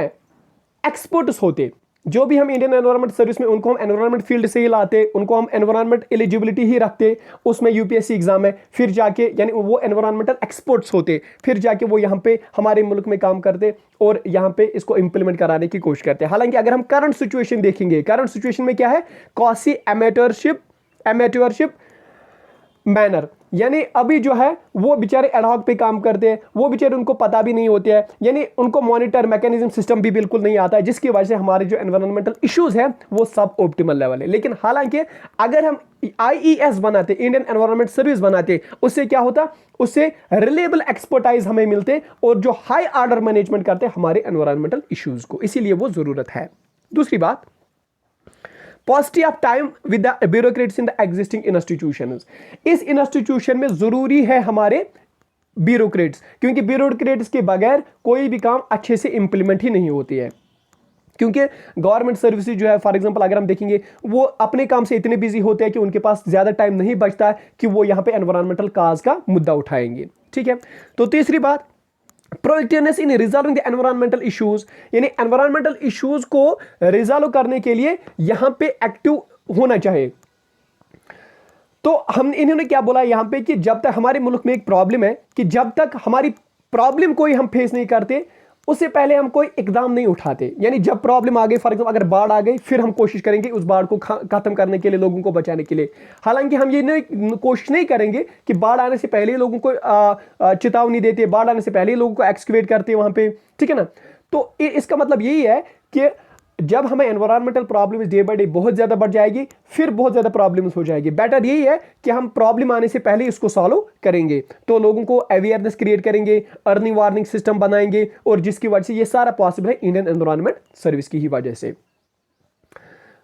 एक्सपर्ट्स होते, जो भी हम इंडियन एनवायरनमेंट सर्विस में उनको हम एनवायरनमेंट फील्ड से ही लाते, उनको हम एनवायरनमेंट एलिजिबिलिटी ही रखते, उसमें यूपीएससी एग्जाम है, फिर जाके यानी वो एनवायरनमेंटल एक्सपर्ट्स होते, फिर जाके वो यहाँ पे हमारे मुल्क में काम करते और यहाँ पे इसको इंप्लीमेंट कराने की कोशिश करते। हालांकि अगर हम करंट सिचुएशन देखेंगे, करंट सिचुएशन में क्या है, कॉसी एमेट्योरशिप मैनर, यानी अभी जो है वो बेचारे एडहॉक पे काम करते हैं, वो बेचारे उनको पता भी नहीं होते हैं, यानी उनको मॉनिटर मैकेनिज्म सिस्टम भी बिल्कुल नहीं आता है, जिसकी वजह से हमारे जो एनवायरमेंटल इश्यूज हैं वो सब ऑप्टिमल लेवल है। लेकिन हालांकि अगर हम आईईएस बनाते, इंडियन एनवायरमेंट सर्विस बनाते, उससे क्या होता, उससे रिलेबल एक्सपर्टाइज हमें मिलते और जो हाई ऑर्डर मैनेजमेंट करते हमारे एनवायरमेंटल इश्यूज को, इसीलिए वो जरूरत है। दूसरी बात, positive of time with the bureaucrats in the existing institutions. इस इंस्टीट्यूशन में जरूरी है हमारे ब्यूरोक्रेट्स, क्योंकि ब्यूरोक्रेट्स के बगैर कोई भी काम अच्छे से इंप्लीमेंट ही नहीं होती है। क्योंकि गवर्नमेंट सर्विसेज जो है, फॉर एग्जांपल अगर हम देखेंगे, वो अपने काम से इतने बिजी होते हैं कि उनके पास ज्यादा टाइम नहीं बचता है कि वो यहां पे एनवायरमेंटल काज का मुद्दा उठाएंगे। ठीक है, तो तीसरी बात, proactiveness in resolving the environmental issues, यानी एनवायरमेंटल इश्यूज को रिजॉल्व करने के लिए यहां पे एक्टिव होना चाहिए। तो हम इन्होंने क्या बोला यहां पे कि जब तक हमारे मुल्क में एक प्रॉब्लम है, कि जब तक हमारी प्रॉब्लम कोई हम फेस नहीं करते उससे पहले हम कोई इकदाम नहीं उठाते। यानी जब प्रॉब्लम आ गई, फॉर एग्जाम्पल अगर बाढ़ आ गई, फिर हम कोशिश करेंगे उस बाढ़ को खत्म करने के लिए, लोगों को बचाने के लिए। हालांकि हम ये नहीं कोशिश नहीं करेंगे कि बाढ़ आने से पहले लोगों को चेतावनी देते, बाढ़ आने से पहले लोगों को एक्सकवेट करते वहां पे। ठीक है ना, तो इसका मतलब यही है कि जब हमें environmental problems day by day बहुत ज्यादा बढ़ जाएगी, फिर बहुत ज्यादा प्रॉब्लम्स हो जाएगी। बेटर यही है कि हम प्रॉब्लम आने से पहले इसको सॉल्व करेंगे, तो लोगों को अवेयरनेस क्रिएट करेंगे, अर्ली वार्निंग सिस्टम बनाएंगे, और जिसकी वजह से ये सारा पॉसिबल है इंडियन एनवायरमेंट सर्विस की ही वजह से।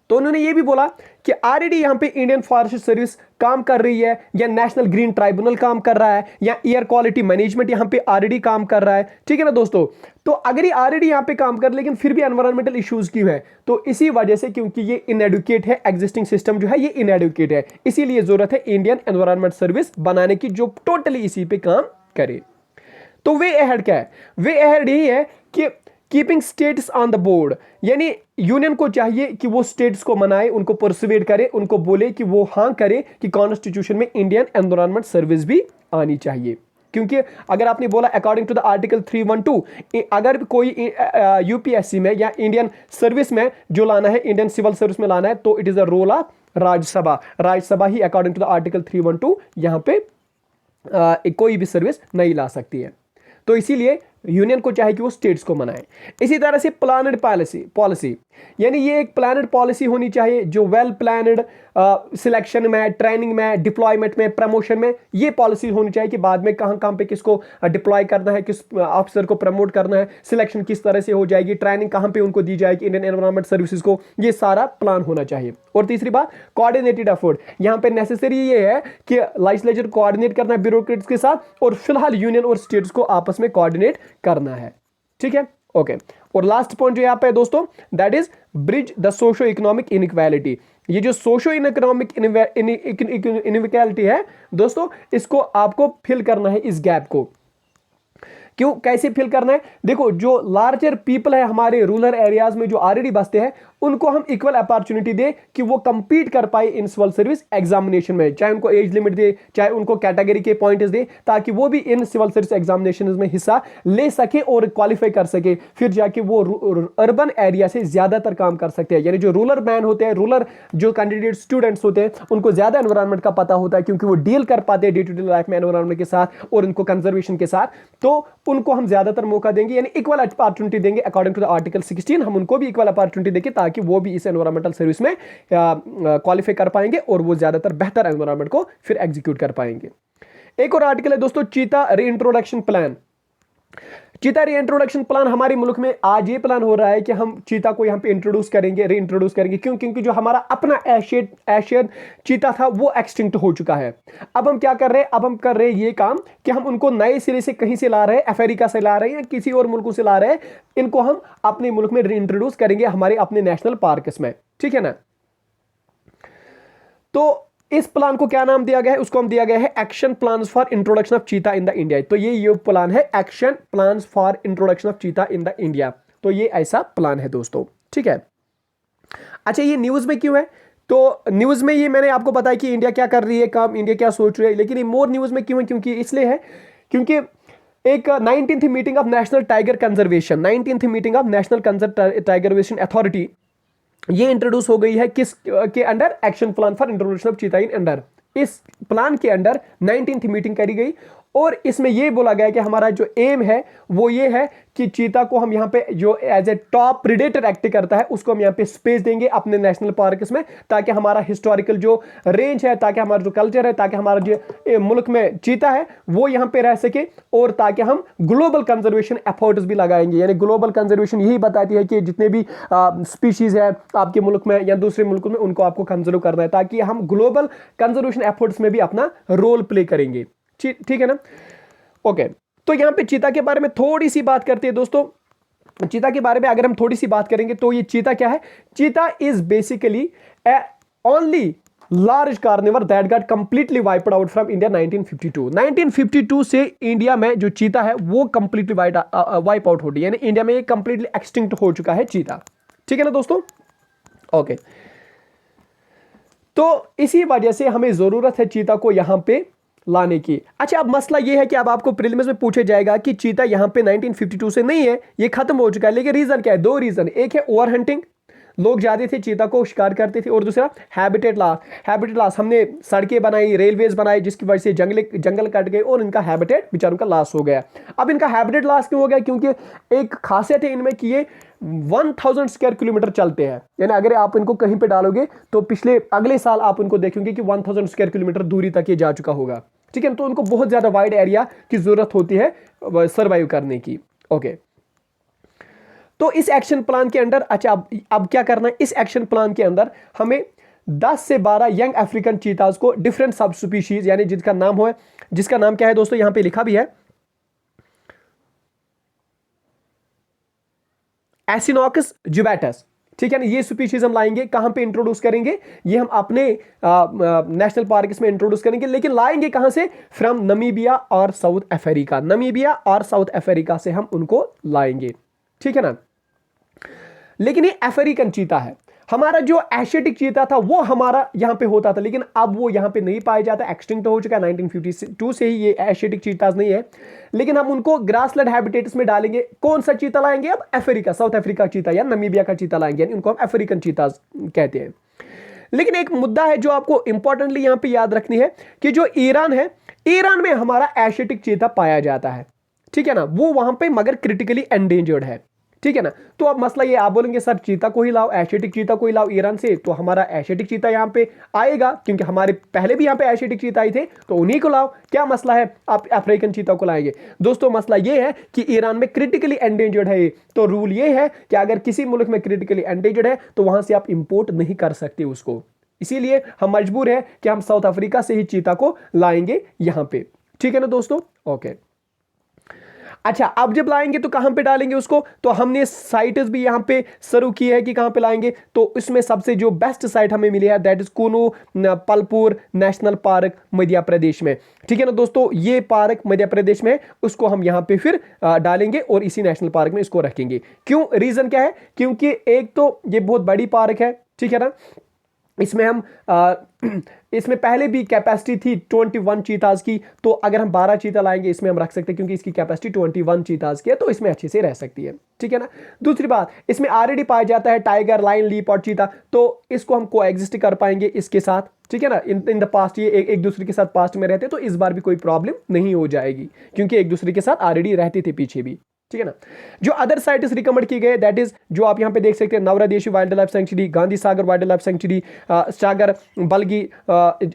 तो उन्होंने ये भी बोला कि ऑलरेडी यहां पे इंडियन फॉरेस्ट सर्विस काम कर रही है, या नेशनल ग्रीन ट्राइब्यूनल काम कर रहा है, या एयर क्वालिटी मैनेजमेंट यहां पे ऑलरेडी काम कर रहा है। ठीक है ना दोस्तों, तो अगर ये ऑलरेडी यहां पे काम कर, लेकिन फिर भी एनवायरमेंटल इश्यूज क्यों है, तो इसी वजह से क्योंकि ये इनएडुकेट है, एग्जिस्टिंग सिस्टम जो है ये इनएडुकेट है, इसीलिए जरूरत है इंडियन एनवायरमेंट सर्विस बनाने की जो टोटली इसी पे काम करे। तो वे अहेड क्या है, वे अहेड यही है कि keeping states on the board, यानी यूनियन को चाहिए कि वो स्टेट्स को मनाए, उनको परसुएड करे, उनको बोले कि वो हाँ करे कि कॉन्स्टिट्यूशन में इंडियन एनवायरमेंट सर्विस भी आनी चाहिए। क्योंकि अगर आपने बोला अकॉर्डिंग टू द आर्टिकल 312, अगर कोई यूपीएससी में या इंडियन सर्विस में जो लाना है, इंडियन सिविल सर्विस में लाना है, तो it is the role of Rajya Sabha. Rajya Sabha ही अकॉर्डिंग टू द आर्टिकल 312 यहां पे कोई भी सर्विस नहीं ला सकती है। तो इसीलिए यूनियन को चाहे कि वो स्टेट्स को मनाए। इसी तरह से प्लानड पॉलिसी, यानी ये एक प्लानड पॉलिसी होनी चाहिए जो वेल प्लानड सिलेक्शन में, ट्रेनिंग में, डिप्लॉयमेंट में, प्रमोशन में, ये पॉलिसी होनी चाहिए कि बाद में कहां पे किसको डिप्लॉय करना है, किस ऑफिसर को प्रमोट करना है, सिलेक्शन किस तरह से हो जाएगी, ट्रेनिंग कहां पे उनको दी जाएगी इंडियन एनवायरमेंट सर्विसेज को, ये सारा प्लान होना चाहिए। और तीसरी बात, कोऑर्डिनेटेड एफर्ट, यहां पे नेसेसरी ये है कि लेजिस्लेचर कोऑर्डिनेट करना है ब्यूरोक्रेट्स के साथ, और फिलहाल यूनियन और स्टेट्स को आपस में कोऑर्डिनेट करना है। ठीक है, ओके। और लास्ट पॉइंट जो यहां पे दोस्तों, that is bridge the socio economic inequality. ये जो सोशो इकोनॉमिक इनइक्वालिटी है दोस्तों, इसको आपको फिल करना है, इस गैप को, क्यों, कैसे फिल करना है? देखो, जो लार्जर पीपल है हमारे रूरल एरियाज में जो ऑलरेडी बसते हैं, उनको हम इक्वल अपॉर्चुनिटी दे कि वो कंपीट कर पाए इन सिविल सर्विस एग्जामिनेशन में, चाहे उनको एज लिमिट दे, चाहे उनको कैटेगरी के पॉइंट्स दे, ताकि वो भी इन सिविल सर्विस एग्जामिनेशन में हिस्सा ले सके और क्वालिफाई कर सके, फिर जाके वो अर्बन एरिया से ज्यादातर काम कर सकते हैं। यानी जो रूरल मैन होते हैं, रूरल जो कैंडिडेट स्टूडेंट्स होते हैं, उनको ज्यादा एनवायरमेंट का पता होता है, क्योंकि वो डील कर पाते हैं डे टू डे लाइफ में एनवायरमेंट के साथ और उनको कंजर्वेशन के साथ, तो उनको हम ज्यादातर मौका देंगे, यानी इक्वल अपॉर्चुनिटी देंगे अकॉर्डिंग टू द आर्टिकल 16। हम उनको भी इक्वल अपॉर्चुनिटी देंगे ताकि वो भी इस एनवायरमेंटल सर्विस में क्वालिफाई कर पाएंगे और वो ज्यादातर बेहतर एनवायरमेंट को फिर एग्जीक्यूट कर पाएंगे। एक और आर्टिकल है दोस्तों, चीता रीइंट्रोडक्शन प्लान। चीता रीइंट्रोडक्शन प्लान हमारे मुल्क में आज ये प्लान हो रहा है कि हम चीता को यहाँ पे इंट्रोड्यूस करेंगे, रीइंट्रोड्यूस करेंगे। क्यों? क्योंकि जो हमारा अपना एशियन चीता था वो एक्सटिंक्ट हो चुका है। अब हम क्या कर रहे हैं? अब हम कर रहे हैं ये काम कि हम उनको नए सिरे से कहीं से ला रहे हैं, अफ्रीका से ला रहे हैं या किसी और मुल्कों से ला रहे हैं, इनको हम अपने मुल्क में रीइंट्रोड्यूस करेंगे हमारे अपने नेशनल पार्क्स में। ठीक है ना? तो इस प्लान को क्या नाम दिया गया है? उसको हम दिया गया है action plans for introduction of cheetah in the India. तो ये प्लान है action plans for introduction of cheetah in the India. तो ये ऐसा प्लान है दोस्तों। ठीक है। अच्छा, ये न्यूज में क्यों है? तो न्यूज में ये मैंने आपको बताया कि इंडिया क्या कर रही है काम, इंडिया क्या सोच रही है, लेकिन ये मोर न्यूज में क्यों है? क्योंकि इसलिए है क्योंकि एक 19th meeting of national tiger conservation, 19th meeting of national टाइगरवेशन अथॉरिटी, ये इंट्रोड्यूस हो गई है किस के under? Action plan for introduction of cheetah in under. इस प्लान के अंडर 19th मीटिंग करी गई और इसमें यह बोला गया कि हमारा जो एम है वो ये है कि चीता को हम यहाँ पे जो as a top predator act करता है उसको हम यहाँ पे स्पेस देंगे अपने नेशनल पार्क्स में, ताकि हमारा हिस्टोरिकल जो रेंज है, ताकि हमारा जो कल्चर है, ताकि हमारा जो मुल्क में चीता है वो यहाँ पे रह सके, और ताकि हम ग्लोबल कंजर्वेशन एफर्ट्स भी लगाएंगे। यानी ग्लोबल कंजर्वेशन यही बताती है कि जितने भी स्पीशीज है आपके मुल्क में या दूसरे मुल्कों में, उनको आपको कंजर्व करना है, ताकि हम ग्लोबल कंजर्वेशन एफर्ट्स में भी अपना रोल प्ले करेंगे। ठीक है ना? ओके। तो यहां पे चीता के बारे में थोड़ी सी बात करते हैं दोस्तों। चीता के बारे में अगर हम थोड़ी सी बात करेंगे तो ये चीता क्या है? चीता is basically A only large carnivore that got completely wiped out from India 1952। 1952 से इंडिया में जो चीता है वो कंप्लीटली वाइप आउट हो गई, यानी इंडिया में कंप्लीटली एक्सटिंक्ट हो चुका है चीता। ठीक है ना दोस्तों? ओके। तो इसी वजह से हमें जरूरत है चीता को यहां पे लाने की। अच्छा, अब मसला यह है कि अब आपको प्रीलिम्स में पूछे जाएगा कि चीता यहां पे 1952 से नहीं है, ये खत्म हो चुका है, लेकिन रीजन क्या है? दो रीजन। एक है ओवर हंटिंग, लोग जाते थे चीता को शिकार करते थे, और दूसरा हैबिटेट लॉस। हैबिटेट लॉस, हमने सड़कें बनाई, रेलवेज बनाई, जिसकी वजह से जंगल कट गए और इनका हैबिटेट बेचारों का लॉस हो गया। अब इनका हैबिटेट लॉस क्यों हो गया? क्योंकि एक खासियत है इनमें कि ये 1000 स्क्वायर किलोमीटर चलते हैं। यानी अगर आप इनको कहीं पे डालोगे तो अगले साल आप उनको देखेंगे कि 1000 स्क्वायर किलोमीटर दूरी तक ये जा चुका होगा। ठीक है? तो उनको बहुत ज्यादा वाइड एरिया की जरूरत होती है सर्वाइव करने की। ओके। तो इस एक्शन प्लान के अंदर, अच्छा अब क्या करना है? इस एक्शन प्लान के अंदर हमें 10 से 12 यंग अफ्रीकन चीताज को डिफरेंट सब स्पीशीज, यानी जिसका नाम क्या है दोस्तों, यहां पे लिखा भी है एसिनोकस जुबैटस। ठीक है ना? ये स्पीशीज हम लाएंगे, कहां पे इंट्रोड्यूस करेंगे? ये हम अपने नेशनल पार्क्स में इंट्रोड्यूस करेंगे, लेकिन लाएंगे कहां से? फ्रॉम नमीबिया और साउथ अफ्रीका। नमीबिया और साउथ अफ्रीका से हम उनको लाएंगे। ठीक है ना? लेकिन ये अफ्रीकन चीता है। हमारा जो एशियाटिक चीता था वो हमारा यहां पे होता था, लेकिन अब वो यहां पे नहीं पाया जाता, एक्सटिंक्ट हो चुका है। 1952 से ही ये एशियाटिक चीताज नहीं है, लेकिन हम उनको ग्रासलैंड हैबिटेट्स में डालेंगे। कौन सा चीता लाएंगे? अब अफ्रीका, साउथ अफ्रीका चीता या नमीबिया का चीता लाएंगे, यानी उनको हम अफ्रीकन चीताज कहते हैं। लेकिन एक मुद्दा है जो आपको इंपॉर्टेंटली यहां पे याद रखनी है कि जो ईरान है, ईरान में हमारा एशियाटिक चीता पाया जाता है। ठीक है ना? वो वहां पे मगर क्रिटिकली एंडेंजर्ड है। ठीक है ना? तो अब मसला ये, आप बोलेंगे सर चीता को ही लाओ, एशियाटिक चीता को ही लाओ ईरान से, तो हमारा एशियाटिक चीता यहाँ पे आएगा, क्योंकि हमारे पहले भी यहाँ पे एशियाटिक चीता आए थे, तो उन्हीं को लाओ। क्या मसला है? आप अफ्रीकन चीता को लाएंगे। दोस्तों मसला ये है कि ईरान में क्रिटिकली एंडेंजर्ड है, तो रूल ये है कि अगर किसी मुल्क में क्रिटिकली एंडेंजर्ड है तो वहां से आप इंपोर्ट नहीं कर सकते उसको। इसीलिए हम मजबूर है कि हम साउथ अफ्रीका से ही चीता को लाएंगे यहां पे। ठीक है ना दोस्तों? ओके। अच्छा, अब जब लाएंगे तो कहां पे डालेंगे उसको, तो हमने साइट्स भी यहां पे शुरू की है कि कहां पे लाएंगे। तो इसमें सबसे जो बेस्ट साइट हमें मिली है that is Kuno Palpur national park Madhya Pradesh में। ठीक है ना दोस्तों, ये पार्क मध्य प्रदेश में, उसको हम यहां पे फिर डालेंगे और इसी नेशनल पार्क में इसको रखेंगे। क्यों, रीजन क्या है, क्योंकि एक तो ये बहुत बड़ी पार्क है, ठीक है ना, इसमें हम इसमें पहले भी कैपेसिटी थी 21 चीताज की, तो अगर हम 12 चीता लाएंगे इसमें हम रख सकते हैं क्योंकि इसकी कैपेसिटी 21 चीताज की है, तो इसमें अच्छे से रह सकती है। ठीक है ना। दूसरी बात, इसमें ऑलरेडी पाया जाता है टाइगर, लाइन, लीपर्ड, चीता, तो इसको हम को एग्जिस्ट कर पाएंगे इसके साथ। ठीक है ना, इन द पास्ट ये एक दूसरे के साथ पास्ट में रहते, तो इस बार भी कोई प्रॉब्लम नहीं हो जाएगी क्योंकि एक दूसरे के साथ ऑलरेडी रहते थे पीछे भी। ठीक है ना। जो अदर साइट्स रिकमेंड की गए दैट इज जो आप यहां पे देख सकते हैं, नवरादेशी wild life sanctuary, Gandhi Sagar wild life sanctuary, सागर बल्गी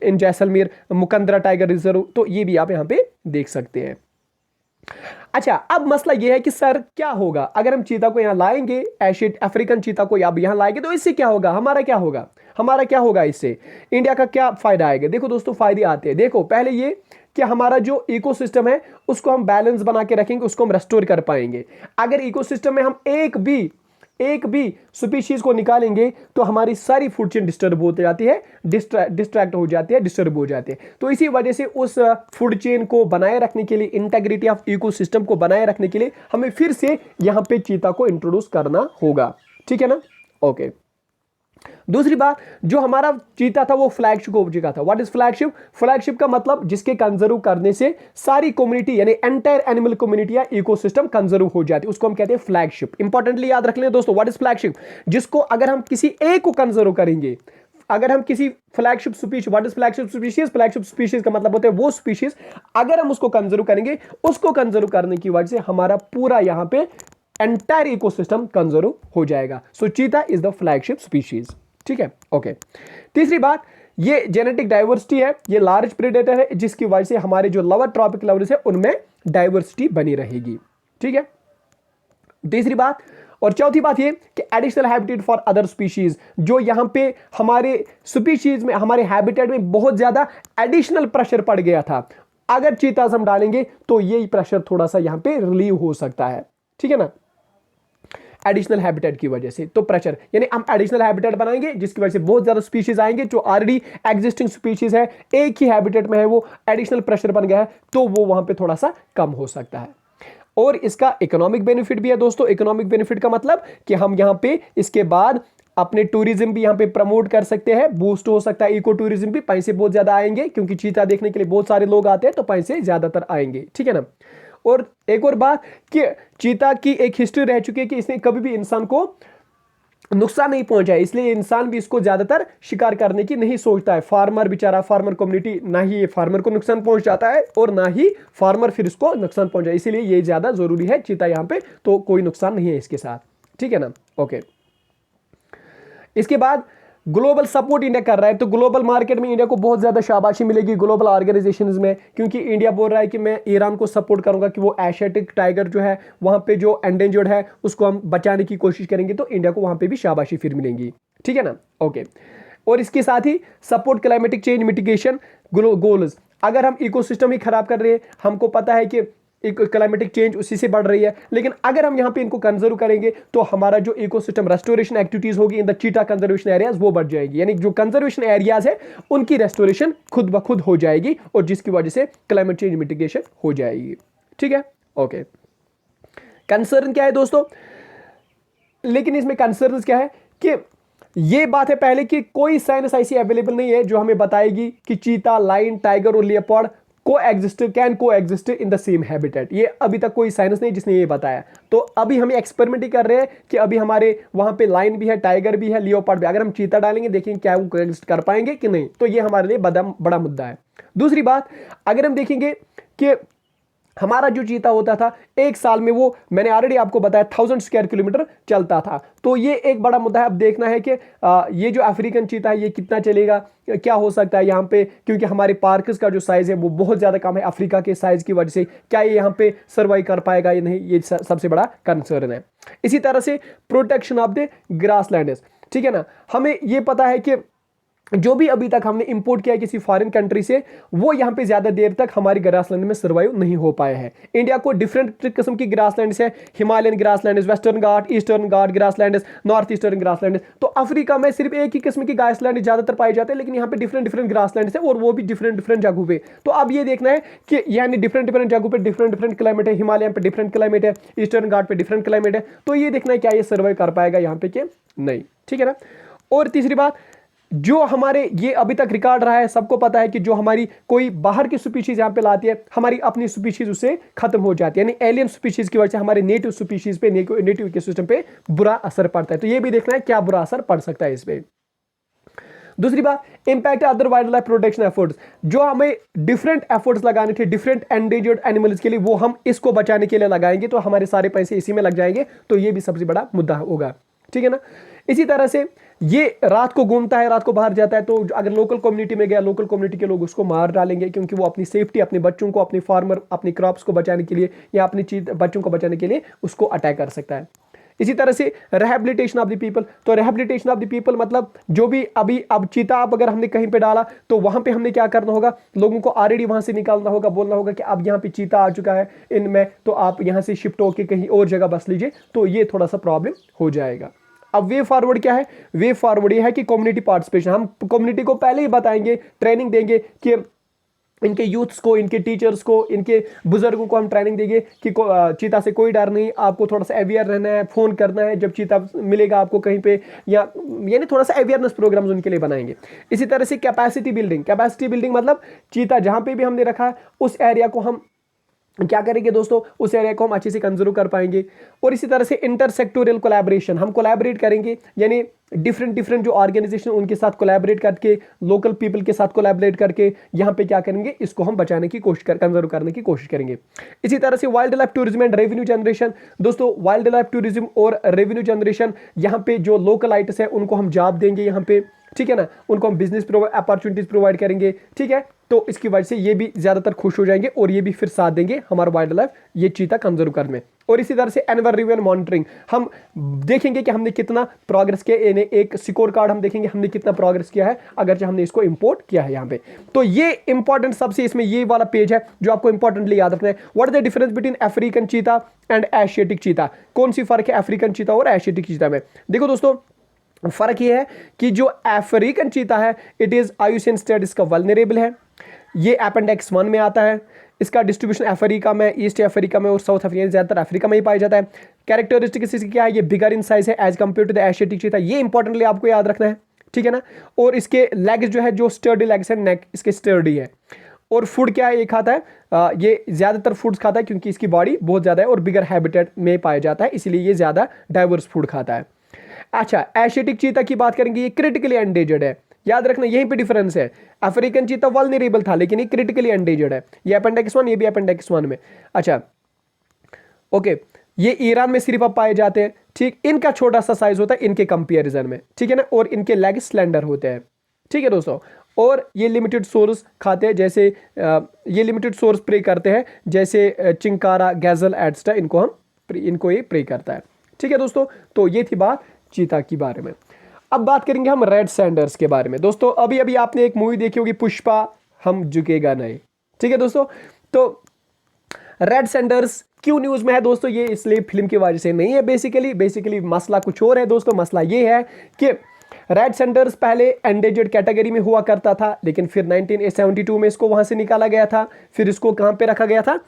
इन जैसलमेर, मुकंदरा टाइगर रिजर्व, तो ये भी आप यहां पे देख सकते हैं। अच्छा, अब मसला यह है कि सर क्या होगा अगर हम चीता को यहां लाएंगे, एशियन अफ्रीकन चीता को अब यहां लाएंगे, तो इससे क्या होगा, हमारा क्या होगा इससे, इंडिया का क्या फायदा आएगा। देखो दोस्तों, फायदे आते हैं। देखो, पहले ये कि हमारा जो इकोसिस्टम है उसको हम बैलेंस बना के रखेंगे, उसको हम रेस्टोर कर पाएंगे। अगर इकोसिस्टम में हम एक भी स्पीशीज को निकालेंगे तो हमारी सारी फूड चेन डिस्टर्ब हो जाती है, डिस्ट्रैक्ट हो जाती है, डिस्टर्ब हो जाते हैं। तो इसी वजह से उस फूड चेन को बनाए रखने के लिए, इंटीग्रिटी ऑफ इकोसिस्टम को बनाए रखने के लिए हमें फिर से यहां पे चीता को इंट्रोड्यूस करना होगा। ठीक है ना। ओके, दूसरी बात, जो हमारा चीता था वो फ्लैगशिप हो चुका था। व्हाट इज फ्लैगशिप, फ्लैगशिप का मतलब जिसके कंजर्व करने से सारी कम्युनिटी यानी एंटायर एनिमल कम्युनिटी या इकोसिस्टम कंजर्व हो जाती है, उसको हम कहते हैं फ्लैगशिप। इंपॉर्टेंटली याद रख लें दोस्तों, व्हाट इज फ्लैगशिप, जिसको अगर हम किसी एक को कंजर्व करेंगे, अगर हम किसी flagship species, what is flagship species, flagship species का मतलब होता है वो स्पीशीज, अगर हम उसको कंजर्व करेंगे, उसको कंजर्व करने की वजह से हमारा पूरा यहां पे एंटायर इकोसिस्टम कंजर्व हो जाएगा। सो चीता इज द फ्लैगशिप स्पीशीज। ठीक है। ओके, तीसरी बात, ये जेनेटिक डाइवर्सिटी है, ये लार्ज प्रेडेटर है, जिसकी वजह से हमारे जो लोअर ट्रॉपिक लेवल्स है उनमें डाइवर्सिटी बनी रहेगी। ठीक है, तीसरी बात। और चौथी बात ये कि additional habitat for other species, जो यहां पे हमारे स्पीशीज में, हमारे हैबिटेट में बहुत ज्यादा एडिशनल प्रेशर पड़ गया था, अगर चीताज हम डालेंगे तो ये प्रेशर थोड़ा सा यहां पे रिलीव हो सकता है। ठीक है ना, एडिशनल हैबिटेट की वजह से। तो प्रेशर यानी हम एडिशनल हैबिटेट बनाएंगे जिसकी वजह से बहुत ज्यादा स्पीशीज आएंगे, जो ऑलरेडी एग्जिस्टिंग स्पीशीज है, एक ही हैबिटेट में है, वो एडिशनल प्रेशर बन गया है, तो वो वहां पे थोड़ा सा कम हो सकता है। और इसका इकोनॉमिक बेनिफिट भी है दोस्तों। इकोनॉमिक बेनिफिट का मतलब कि हम यहां पे इसके बाद अपने टूरिज्म भी यहां पे प्रमोट कर सकते हैं, बूस्ट हो सकता है इको टूरिज्म भी, पैसे बहुत ज्यादा आएंगे क्योंकि चीता देखने के लिए बहुत सारे लोग आते हैं, तो पैसे ज्यादातर आएंगे। ठीक है ना। और एक और बात कि चीता की एक हिस्ट्री रह चुकी है कि इसने कभी भी इंसान को नुकसान नहीं पहुंचा है, इसलिए इंसान भी इसको ज्यादातर शिकार करने की नहीं सोचता है। फार्मर बेचारा, फार्मर कम्युनिटी, ना ही ये फार्मर को नुकसान पहुंचाता है और ना ही फार्मर फिर इसको नुकसान पहुंचाए, इसीलिए ये ज्यादा जरूरी है चीता यहां पे, तो कोई नुकसान नहीं है इसके साथ। ठीक है ना। ओके, इसके बाद ग्लोबल सपोर्ट इंडिया कर रहा है, तो ग्लोबल मार्केट में इंडिया को बहुत ज्यादा शाबाशी मिलेगी ग्लोबल ऑर्गेनाइजेशंस में, क्योंकि इंडिया बोल रहा है कि मैं ईरान को सपोर्ट करूंगा कि वो एशियाटिक टाइगर जो है वहां पे जो एंडेंजर्ड है उसको हम बचाने की कोशिश करेंगे, तो इंडिया को वहां पे भी शाबाशी फिर मिलेंगी। ठीक है ना। ओके, और इसके साथ ही support climatic change mitigation goals, अगर हम इकोसिस्टम ही खराब कर रहे हैं, हमको पता है कि क्लाइमेटिक चेंज उसी से बढ़ रही है, लेकिन अगर हम यहां पे इनको कंजर्व करेंगे तो हमारा जो इकोसिस्टम रेस्टोरेशन एक्टिविटीज होगी इन द चीता कंजर्वेशन एरियाज वो बढ़ जाएगी, यानी जो कंजर्वेशन एरियाज है उनकी रेस्टोरेशन खुद ब खुद हो जाएगी और जिसकी वजह से क्लाइमेट चेंज मिटिगेशन हो जाएगी। ठीक है। ओके, कंसर्न क्या है दोस्तों, लेकिन इसमें कंसर्न क्या है कि ये बात है पहले कि कोई साइंस ऐसी अवेलेबल नहीं है जो हमें बताएगी कि चीता, लाइन, टाइगर और लियोपार्ड कैन को exist in the same habitat. ये अभी तक कोई साइंस नहीं जिसने ये बताया, तो अभी हम एक्सपेरिमेंट ही कर रहे हैं कि अभी हमारे वहां पे लाइन भी है, टाइगर भी है, लियोपार्ड भी, अगर हम चीता डालेंगे देखेंगे क्या वो एग्जिस्ट कर पाएंगे कि नहीं, तो ये हमारे लिए बड़ा मुद्दा है। दूसरी बात, अगर हम देखेंगे कि हमारा जो चीता होता था एक साल में, वो मैंने ऑलरेडी आपको बताया 1000 स्क्वायर किलोमीटर चलता था, तो ये एक बड़ा मुद्दा है। अब देखना है कि ये जो अफ्रीकन चीता है ये कितना चलेगा, क्या हो सकता है यहाँ पे, क्योंकि हमारे पार्क्स का जो साइज है वो बहुत ज्यादा कम है अफ्रीका के साइज की वजह से, क्या ये यहाँ पे सर्वाइव कर पाएगा या नहीं, ये सबसे बड़ा कंसर्न है। इसी तरह से protection of the grass land, ठीक है ना, हमें ये पता है कि जो भी अभी तक हमने इंपोर्ट किया किसी फॉरेन कंट्री से, वो यहाँ पे ज्यादा देर तक हमारी ग्रासलैंड में सर्वाइव नहीं हो पाए हैं। इंडिया को डिफरेंट किस्म की ग्रासलैंड है, हिमालयन ग्रासलैंड, वेस्टर्न घाट, ईस्टर्न घाट ग्रासलैंड, नॉर्थ ईस्टर्न ग्रासलैंड। तो अफ्रीका में सिर्फ एक ही किस्म की ग्रासलैंड ज्यादातर पाए जाते हैं, लेकिन यहाँ पे डिफरेंट डिफरेंट ग्रासलैंड है और वो भी डिफरेंट डिफरेंट जगहों पे। तो अब ये देखना है कि यानी डिफरेंट डिफरेंट जगहों पे डिफरेंट डिफरेंट क्लाइमेट है, हिमालय पे डिफरेंट क्लाइमेट है, ईस्टर्न घाट पे डिफरेंट क्लाइमेट है। तो ये देखना है क्या ये सर्वाइव कर पाएगा यहाँ पे कि नहीं, ठीक है ना। और तीसरी बात, जो हमारे ये अभी तक रिकॉर्ड रहा है, सबको पता है कि जो हमारी कोई बाहर की स्पीशीज यहां पे लाती है, हमारी अपनी स्पीशीज उससे खत्म हो जाती है, यानी एलियन स्पीशीज की वजह से हमारे नेटिव स्पीशीज पे, नेटिव इकोसिस्टम पे बुरा असर पड़ता है। तो ये भी देखना है क्या बुरा असर पड़ सकता है इस पे। दूसरी बात, impact other wild life protection efforts. जो हमें डिफरेंट एफर्ट्स लगाने थे डिफरेंट एंडेंजर्ड एनिमल्स के लिए, वो हम इसको बचाने के लिए लगाएंगे, तो हमारे सारे पैसे इसी में लग जाएंगे। तो ये भी सबसे बड़ा मुद्दा होगा, ठीक है ना। इसी तरह से ये रात को घूमता है, रात को बाहर जाता है, तो अगर लोकल कम्युनिटी में गया, लोकल कम्युनिटी के लोग उसको मार डालेंगे, क्योंकि वो अपनी सेफ्टी, अपने बच्चों को, अपने फार्मर, अपनी क्रॉप्स को बचाने के लिए या अपनी बच्चों को बचाने के लिए उसको अटैक कर सकता है। इसी तरह से रिहैबिलिटेशन ऑफ द पीपल। तो रिहैबिलिटेशन ऑफ द पीपल मतलब जो भी अभी अब चीता आप अगर हमने कहीं पे डाला, तो वहां पे हमने क्या करना होगा, लोगों को ऑलरेडी वहां से निकालना होगा, बोलना होगा कि अब यहाँ पे चीता आ चुका है इनमें, तो आप यहाँ से शिफ्ट होकर कहीं और जगह बस लीजिए। तो ये थोड़ा सा प्रॉब्लम हो जाएगा। अब वे फॉरवर्ड क्या है, वे फॉरवर्ड ये है कि कम्युनिटी पार्टिसिपेशन। हम कम्युनिटी को पहले ही बताएंगे, ट्रेनिंग देंगे कि इनके यूथ्स को, इनके टीचर्स को, इनके बुजुर्गों को हम ट्रेनिंग देंगे कि चीता से कोई डर नहीं, आपको थोड़ा सा अवेयर रहना है, फोन करना है जब चीता मिलेगा आपको कहीं पे, या यानी थोड़ा सा अवेयरनेस प्रोग्राम्स उनके लिए बनाएंगे। इसी तरह से कैपेसिटी बिल्डिंग। कैपेसिटी बिल्डिंग मतलब चीता जहां पे भी हमने रखा है उस एरिया को हम क्या करेंगे दोस्तों, उस एरिया को हम अच्छे से कंजर्व कर पाएंगे। और इसी तरह से इंटरसेक्टोरियल कोलैबोरेशन, हम कोलैबोरेट करेंगे, यानी डिफरेंट डिफरेंट जो ऑर्गेनाइजेशन उनके साथ कोलैबोरेट करके, लोकल पीपल के साथ कोलैबोरेट करके यहाँ पे क्या करेंगे, इसको हम बचाने की कोशिश कंजर्व करने की कोशिश करेंगे। इसी तरह से wild life tourism and revenue generation. दोस्तों वाइल्ड लाइफ टूरिज्म और रेवेन्यू जनरेशन, यहाँ पे जो लोकल आइट्स है उनको हम जॉब देंगे यहाँ पे, ठीक है ना, उनको हम बिजनेस अपॉर्चुनिटीज प्रोवाइड करेंगे, ठीक है। तो इसकी वजह से ये भी ज्यादातर खुश हो जाएंगे और ये भी फिर साथ देंगे हमारा वाइल्ड लाइफ ये चीता कंजर्व करने में। और इसी तरह से एनुअल रिव्यू एंड मॉनिटरिंग, हम देखेंगे कि हमने कितना प्रोग्रेस किया, एक स्कोर कार्ड हम देखेंगे हमने कितना प्रोग्रेस किया है अगर हमने इसको इंपोर्ट किया है यहाँ पे। तो ये इंपॉर्टेंट सबसे इसमें ये वाला पेज है जो आपको इंपॉर्टेंटली याद रखना है। What is the difference between African cheetah and Asiatic cheetah. कौन सी फर्क है अफ्रीकन चीता और एशियाटिक चीता में। देखो दोस्तों फर्क ये है कि जो अफ्रीकन चीता है इट इज आयुसियन स्टेटस का वल्नरेबल है, ये अपेंडिक्स 1 में आता है। इसका डिस्ट्रीब्यूशन अफ्रीका में, ईस्ट अफ्रीका में और साउथ अफ्रीका, ज्यादातर अफ्रीका में ही पाया जाता है। कैरेक्टरिस्टिक इसकी क्या है, ये बिगर इन साइज है as compare to the Asiatic cheetah, ये इंपॉर्टेंटली आपको याद रखना है, ठीक है ना। और इसके लेग्स जो है, जो स्टर्डी लेग्स है, नेक इसके स्टर्डी है। और फूड क्या है, ये खाता है, ये ज्यादातर फूड्स खाता है क्योंकि इसकी बॉडी बहुत ज्यादा है और बिगर हैबिटेट में पाया जाता है, इसलिए ये ज्यादा डाइवर्स फूड खाता है। अच्छा, एशियाटिक चीता की बात करेंगे, ये क्रिटिकली एंडेंजर्ड है, याद रखना यहीं पे डिफरेंस है। अफ्रीकन चीता वल्नरेबल था लेकिन ये क्रिटिकली एंडेंजर्ड है, ये अपेंडिक्स 1, ये भी अपेंडिक्स 1 में। अच्छा ओके, ये ईरान में सिर्फ अब पाए जाते हैं, ठीक। इनका छोटा सा साइज होता है इनके कंपेरिजन में, ठीक है ना, और इनके लेग स्लेंडर होते हैं, ठीक है दोस्तों। और ये लिमिटेड सोर्स खाते हैं, जैसे ये लिमिटेड सोर्स प्रे करते हैं, जैसे चिंकारा, गैजल एट्सटा, इनको ये प्रे करता है, ठीक है दोस्तों। तो ये थी बात चीता के बारे में। अब बात करेंगे हम रेड सैंडर्स के बारे में। दोस्तों अभी अभी आपने एक मूवी देखी होगी पुष्पा, हम झुकेगा नहीं, ठीक है दोस्तों। तो रेड सैंडर्स क्यों न्यूज में है दोस्तों, ये इसलिए फिल्म की वजह से नहीं है, बेसिकली मसला कुछ और है दोस्तों। मसला ये है कि रेड सैंडर्स पहले एंडेंजर्ड कैटेगरी में हुआ करता था, लेकिन फिर 1972 में इसको वहां से निकाला गया था। फिर इसको कहां पे रखा गया था,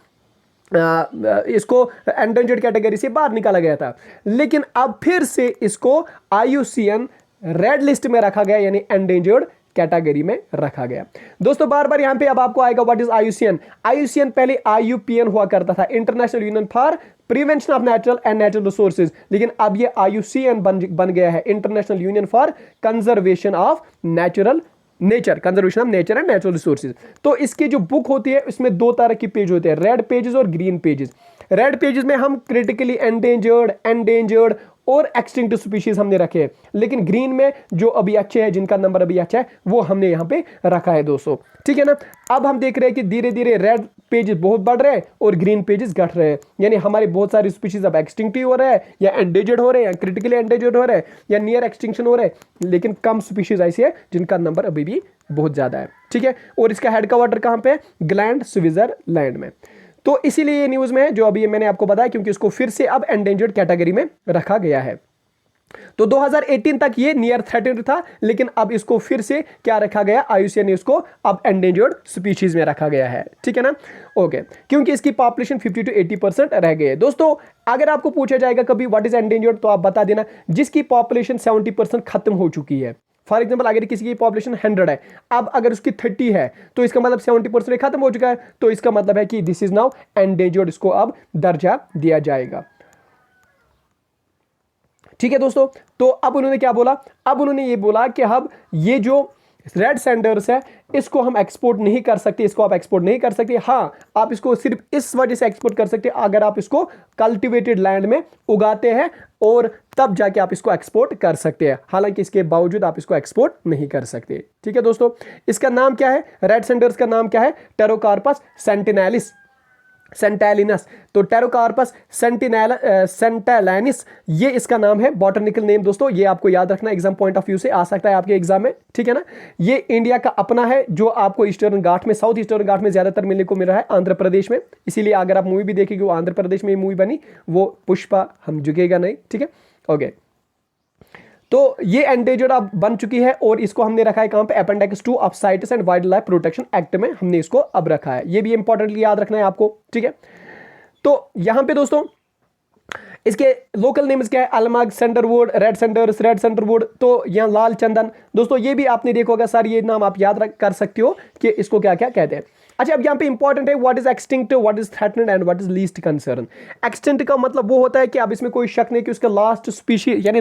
इसको एंडेंजर्ड कैटेगरी से बाहर निकाला गया था, लेकिन अब फिर से इसको IUCN रेड लिस्ट में रखा गया, यानी एंडेंजर्ड कैटेगरी में रखा गया। दोस्तों बार बार यहां पे अब आपको आएगा व्हाट इज IUCN। IUCN पहले IUPN हुआ करता था, international union for prevention of natural and natural resources, लेकिन अब ये IUCN बन गया है, international union for conservation of conservation of nature and natural resources. तो इसकी जो बुक होती है इसमें 2 तरह की पेज होते हैं, रेड पेजेस और ग्रीन पेजेस। रेड पेजेस में हम क्रिटिकली एंडेंजर्ड और एक्सटिंक्ट स्पीशीज हमने रखे हैं, लेकिन ग्रीन में जो अभी अच्छे हैं, जिनका नंबर अभी अच्छा है, वो हमने यहाँ पे रखा है दोस्तों, ठीक है ना। अब हम देख रहे हैं कि धीरे धीरे रेड पेजेस बहुत बढ़ रहे हैं और ग्रीन पेजेस घट रहे हैं, यानी हमारे बहुत सारे स्पीशीज अब एक्सटिंक्ट हो रहे हैं या एंडेंजर्ड हो रहे हैं या क्रिटिकली एंडेंजर्ड हो रहे हैं या नियर एक्सटिंक्शन हो रहे हैं, लेकिन कम स्पीशीज ऐसी है जिनका नंबर अभी भी बहुत ज्यादा है। ठीक है, और इसका हेडक्वार्टर कहां पे है? ग्लैंड स्विट्जरलैंड में। तो इसीलिए ये न्यूज में है जो अभी मैंने आपको बताया, क्योंकि इसको फिर से अब एंडेंजर्ड कैटेगरी में रखा गया है। तो 2018 तक ये नियर थ्रेटेंड था, लेकिन अब इसको फिर से क्या रखा गया? IUCN ने इसको अब एंडेंजर्ड स्पीशीज में रखा गया है। ठीक है ना, ओके, क्योंकि इसकी पॉपुलेशन 50 to 80% रह गई है। दोस्तों अगर आपको पूछा जाएगा कभी व्हाट इज एंडेंजर्ड, तो आप बता देना जिसकी पॉपुलेशन 70% खत्म हो चुकी है। फॉर एग्जाम्पल अगर किसी की पॉपुलेशन 100 है, अब अगर उसकी 30 है तो इसका मतलब 70% खत्म हो चुका है, तो इसका मतलब है कि दिस इज नाउ एंडेंजर्ड, इसको अब दर्जा दिया जाएगा। ठीक है दोस्तों, तो अब उन्होंने क्या बोला? अब उन्होंने ये बोला कि अब ये जो रेड सैंडर्स है इसको हम एक्सपोर्ट नहीं कर सकते, इसको आप एक्सपोर्ट नहीं कर सकते। हाँ, आप इसको सिर्फ इस वजह से एक्सपोर्ट कर सकते अगर आप इसको कल्टिवेटेड लैंड में उगाते हैं, और तब जाके आप इसको एक्सपोर्ट कर सकते हैं, हालांकि इसके बावजूद आप इसको एक्सपोर्ट नहीं कर सकते। ठीक है दोस्तों, इसका नाम क्या है? रेड सैंडर्स का नाम क्या है? टेरोकार्पस सेंटिनैलिस सेंटैलिनस। तो टेरोकार्पस सेंटैलिनस ये इसका नाम है, बॉटनिकल नेम। दोस्तों ये आपको याद रखना, एग्जाम पॉइंट ऑफ व्यू से आ सकता है आपके एग्जाम में। ठीक है ना, ये इंडिया का अपना है जो आपको ईस्टर्न घाट में, साउथ ईस्टर्न घाट में ज्यादातर मिलने को मिल रहा है, आंध्र प्रदेश में। इसीलिए अगर आप मूवी भी देखेंगे वो आंध्र प्रदेश में मूवी बनी, वो पुष्पा, हम झुकेगा नहीं। ठीक है, ओके, तो ये एंडेंजर्ड अब बन चुकी है और इसको हमने रखा है कहां पे? Appendix 2 of sites and wild life protection act में हमने इसको अब रखा है। ये भी इंपॉर्टेंटली याद रखना है आपको। ठीक है, तो यहां पे दोस्तों इसके लोकल नेम्स क्या है? अलमाग, सैंडरवुड, रेड सैंडर्स, रेड सैंडरवुड, तो यहाँ लाल चंदन। दोस्तों ये भी आपने देखा होगा सर, ये नाम आप याद कर सकते हो कि इसको क्या क्या कहते हैं। अच्छा, अब यहाँ पे इंपॉर्टेंट है what is extinct, what is threatened and what is least concern. Extinct का मतलब वो होता है कि अब इसमें कोई शक नहीं कि उसका लास्ट स्पीशीज यानी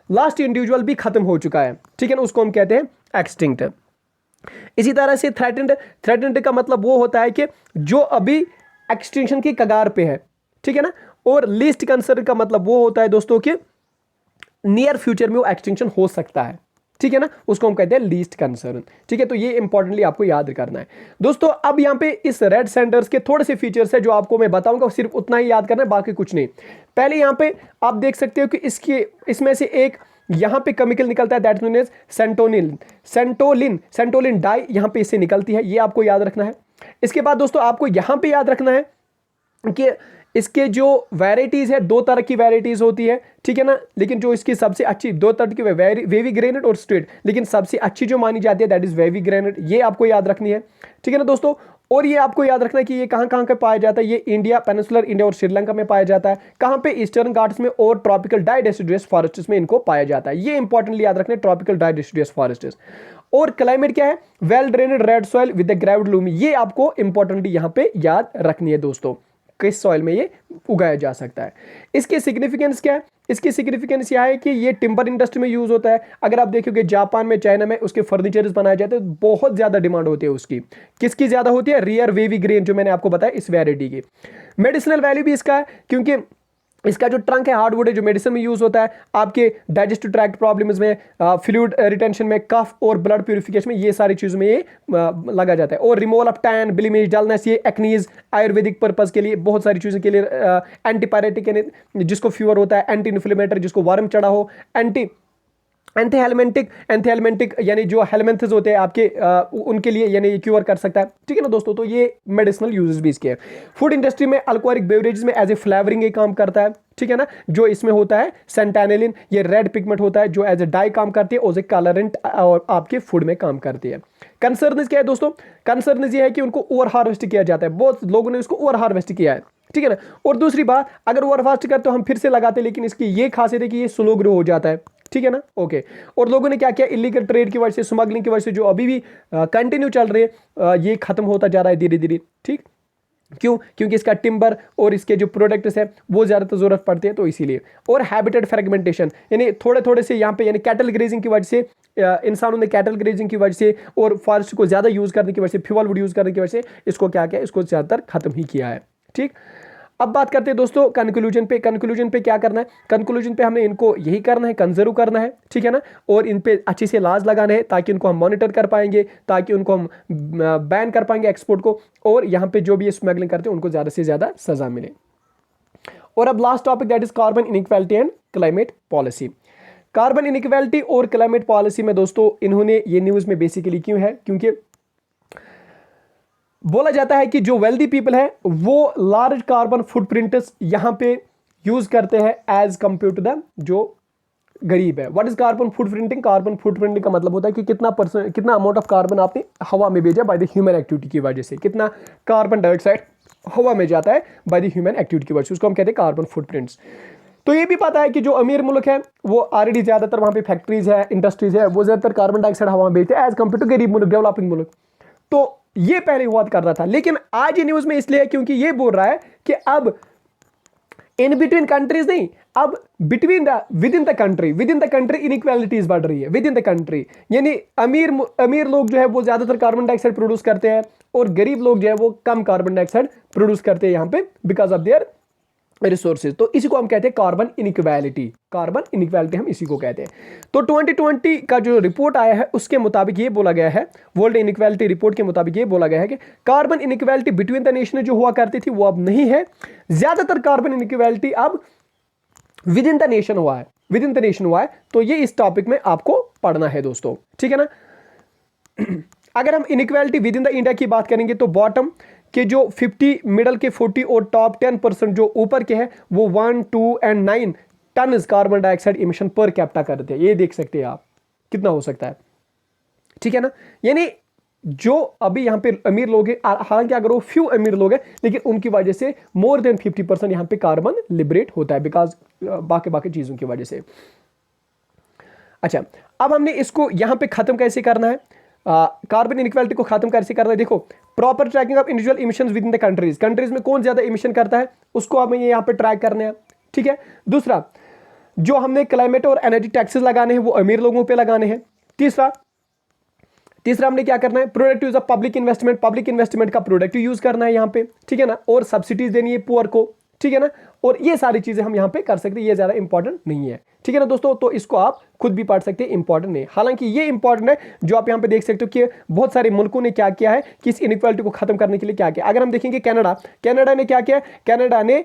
लास्ट इंडिविजुअल भी खत्म हो चुका है। ठीक है ना, उसको हम कहते हैं एक्सटिंक्ट। इसी तरह से थ्रेटन्ड का मतलब वो होता है कि जो अभी एक्सटिंक्शन की कगार पे है। ठीक है ना, और लीस्ट कंसर्न का मतलब वो होता है दोस्तों कि नियर फ्यूचर में वो एक्सटिंक्शन हो सकता है। ठीक है ना, उसको हम कहते हैं लीस्ट कंसर्न। ठीक है, तो ये इंपॉर्टेंटली आपको याद करना है दोस्तों। अब यहाँ पे इस रेड सैंडर्स के थोड़े से फीचर्स है जो आपको मैं बताऊंगा, सिर्फ उतना ही याद करना है, बाकी कुछ नहीं। पहले यहाँ पे आप देख सकते हो कि इसमें से एक यहां पे केमिकल निकलता है, दैट मीन्स सेंटोलिन डाई यहां पे इससे निकलती है, ये आपको याद रखना है। इसके बाद दोस्तों आपको यहां पे याद रखना है कि इसके जो वैरायटीज है, 2 तरह की वैरायटीज होती है। ठीक है ना, लेकिन जो इसकी सबसे अच्छी 2 तरह की वेवी ग्रेनेड और स्ट्रेट, लेकिन सबसे अच्छी जो मानी जाती है दैट इज वेवी ग्रेनेड, ये आपको याद रखनी है। ठीक है ना दोस्तों, और ये आपको याद रखना है कि ये कहां कहां पे पाया जाता है। ये इंडिया, पेनिनसुलर इंडिया और श्रीलंका में पाया जाता है। कहां पे? ईस्टर्न घाट्स में और ट्रॉपिकल डाई डेसिडुअस फॉरेस्ट्स में इनको पाया जाता है। ये इंपॉर्टेंटली याद रखना है, ट्रॉपिकल डाई डेसिडुअस फॉरेस्ट्स। और क्लाइमेट क्या है? Well drained red soil with the gravelly loamy, ये आपको इंपॉर्टेंटली यहां पे याद रखनी है दोस्तों, किस सॉइल में ये उगाया जा सकता है। इसकी सिग्निफिकेंस क्या है? इसकी सिग्निफिकेंस यह है कि ये टिम्बर इंडस्ट्री में यूज होता है। अगर आप देखोगे जापान में, चाइना में उसके फर्नीचर्स बनाए जाते हैं, बहुत ज्यादा डिमांड होती है उसकी। किसकी ज्यादा होती है? रियर वेवी ग्रेन, जो मैंने आपको बताया इस वैरायटी की। मेडिसिनल वैल्यू भी इसका है, क्योंकि इसका जो ट्रंक है हार्डवुड है, जो मेडिसिन में यूज होता है, आपके डाइजेस्टिव ट्रैक्ट प्रॉब्लम्स में, फ्लूइड रिटेंशन में, कफ और ब्लड प्यूरिफिकेशन में, ये सारी चीज़ों में ये लगा जाता है। और रिमूवल ऑफ टैन, ब्लीमिश, डलनेस, ये एक्नीज, आयुर्वेदिक पर्पज के लिए, बहुत सारी चीज़ों के लिए, एंटीपायरेटिक यानी जिसको फीवर होता है, एंटी इन्फ्लेमेटरी जिसको वर्म चढ़ा हो, एंथेलमेंटिक यानी जो हेलमेंथ्स होते हैं आपके, उनके लिए यानी क्योर कर सकता है। ठीक है ना दोस्तों, तो ये मेडिसिनल यूजेस भी इसके हैं। फूड इंडस्ट्री में, अल्कोहलिक बेवरेजेस में एज ए फ्लेवरिंग ये काम करता है। ठीक है ना, जो इसमें होता है सेंटानिलिन, ये रेड पिगमेंट होता है जो एज ए डाई काम करती है, एज ए कलरेंट और आपके फूड में काम करती है। कंसर्न क्या है दोस्तों? कंसर्न ये है कि उनको ओवर हार्वेस्ट किया जाता है, बहुत लोगों ने उसको ओवर हार्वेस्ट किया है। ठीक है ना, और दूसरी बात, अगर ओवर हार्वेस्ट करते तो हम फिर से लगाते, लेकिन इसकी ये खासियत है कि ये स्लो ग्रो हो जाता है। ठीक है ना, ओके। और लोगों ने क्या किया, इलीगल ट्रेड की वजह से, स्मगलिंग की वजह से, जो अभी भी कंटिन्यू चल रही है, ये खत्म होता जा रहा है धीरे धीरे। ठीक, क्यों? क्योंकि इसका टिम्बर और इसके जो प्रोडक्ट्स है वो ज़्यादातर जरूरत पड़ती है, तो इसीलिए। और हैबिटेट फ्रेगमेंटेशन, यानी थोड़े थोड़े से यहाँ पे, यानी कैटल ग्रेजिंग की वजह से, इंसानों ने कैटल ग्रेजिंग की वजह से और फॉरेस्ट को ज़्यादा यूज़ करने की वजह से, फ्यूल वुड यूज़ करने की वजह से इसको क्या किया, इसको ज़्यादातर खत्म ही किया है। ठीक, अब बात करते हैं दोस्तों कंक्लूजन पे। कंक्लूजन पे क्या करना है, कंक्लूजन पे हमें इनको यही करना है, कंजर्व करना है, ठीक है ना, और इन पे अच्छे से लाज लगाने हैं ताकि उनको हम मॉनिटर कर पाएंगे, ताकि उनको हम बैन कर पाएंगे एक्सपोर्ट को, और यहाँ पे जो भी स्मगलिंग करते हैं उनको ज़्यादा से ज़्यादा सजा मिले। और अब last topic that is carbon inequality and climate policy. Carbon inequality और क्लाइमेट पॉलिसी में दोस्तों इन्होंने ये न्यूज़ में बेसिकली क्यों है, क्योंकि बोला जाता है कि जो वेल्दी पीपल है वो लार्ज कार्बन फुटप्रिंट्स यहां पे यूज करते हैं एज कंपेयर टू द जो गरीब है। What is carbon footprinting? Carbon footprinting का मतलब होता है कि कितना अमाउंट ऑफ कार्बन आपने हवा में भेजा बाय द ह्यूमन एक्टिविटी की वजह से, कितना कार्बन डाइऑक्साइड हवा में जाता है बाय द ह्यूमन एक्टिविटी की वजह से, उसको हम कहते हैं कार्बन फुटप्रिंट्स। तो ये भी पता है कि जो अमीर मुल्क है वो ऑलरेडी ज्यादातर वहां पे फैक्ट्रीज है, इंडस्ट्रीज है, वो ज्यादातर कार्बन डाइऑक्साइड हवा में भेजते हैं एज कंपेयर टू गरीब मुल्क, डेवलपिंग मुल्क। तो ये पहले हुआ कर रहा था, लेकिन आज ये न्यूज में इसलिए है क्योंकि ये बोल रहा है कि अब इन बिटवीन कंट्रीज नहीं, अब with in the country inequalities बढ़ रही है विद इन द कंट्री। यानी अमीर लोग जो है वो ज्यादातर कार्बन डाइऑक्साइड प्रोड्यूस करते हैं और गरीब लोग जो है वो कम कार्बन डाइऑक्साइड प्रोड्यूस करते हैं यहाँ पे बिकॉज ऑफ देयर रिसोर्सेज। तो इसी को हम कहते हैं कार्बन इनइक्वालिटी हम इसी को कहते हैं। तो 2020 का जो रिपोर्ट आया है उसके मुताबिक ये बोला गया है, वर्ल्ड इनइक्वालिटी रिपोर्ट के मुताबिक ये बोला गया है कि carbon inequality between the nation जो हुआ करती थी वो अब नहीं है, ज्यादातर कार्बन इनइक्वालिटी अब विद इन द नेशन हुआ है। तो ये इस टॉपिक में आपको पढ़ना है दोस्तों, ठीक है ना। अगर हम inequality with in the India की बात करेंगे तो बॉटम के जो 50, मिडल के 40 और टॉप 10% जो ऊपर के हैं वो 1, 2 and 9 ton carbon dioxide emission per capita करते हैं। ये देख सकते हैं आप कितना हो सकता है, ठीक है ना। यानी जो अभी यहाँ पे अमीर लोग हैं, हालांकि अगर वो फ्यू अमीर लोग हैं लेकिन उनकी वजह से मोर देन 50% यहाँ पे कार्बन लिबरेट होता है बिकॉज बाकी चीजों की वजह से। अच्छा, अब हमने इसको यहाँ पे खत्म कैसे करना है, कार्बन इनइक्वालिटी को खत्म कैसे करना है। देखो, proper tracking of individual emissions with in the countries में कौन ज्यादा इमिशन करता है उसको हमें यहाँ पे ट्रैक करना है, ठीक है। दूसरा, जो हमने क्लाइमेट और एनर्जी टैक्सेस लगाने हैं वो अमीर लोगों पे लगाने हैं। तीसरा हमने क्या करना है, productive use of public investment का प्रोडक्टिव यूज करना है यहाँ पे, ठीक है ना, और सब्सिडीज देनी है पुअर को, ठीक है ना। और ये सारी चीजें हम यहाँ पे कर सकते हैं, ये ज्यादा इंपॉर्टेंट नहीं है, ठीक है ना दोस्तों। तो इसको आप खुद भी पढ़ सकते हैं, इंपॉर्टेंट नहीं। हालांकि ये इंपॉर्टेंट है जो आप यहाँ पे देख सकते हो कि बहुत सारे मुल्कों ने क्या किया है कि इस इनइक्वालिटी को खत्म करने के लिए क्या किया। अगर हम देखेंगे कनाडा ने क्या किया, कनाडा ने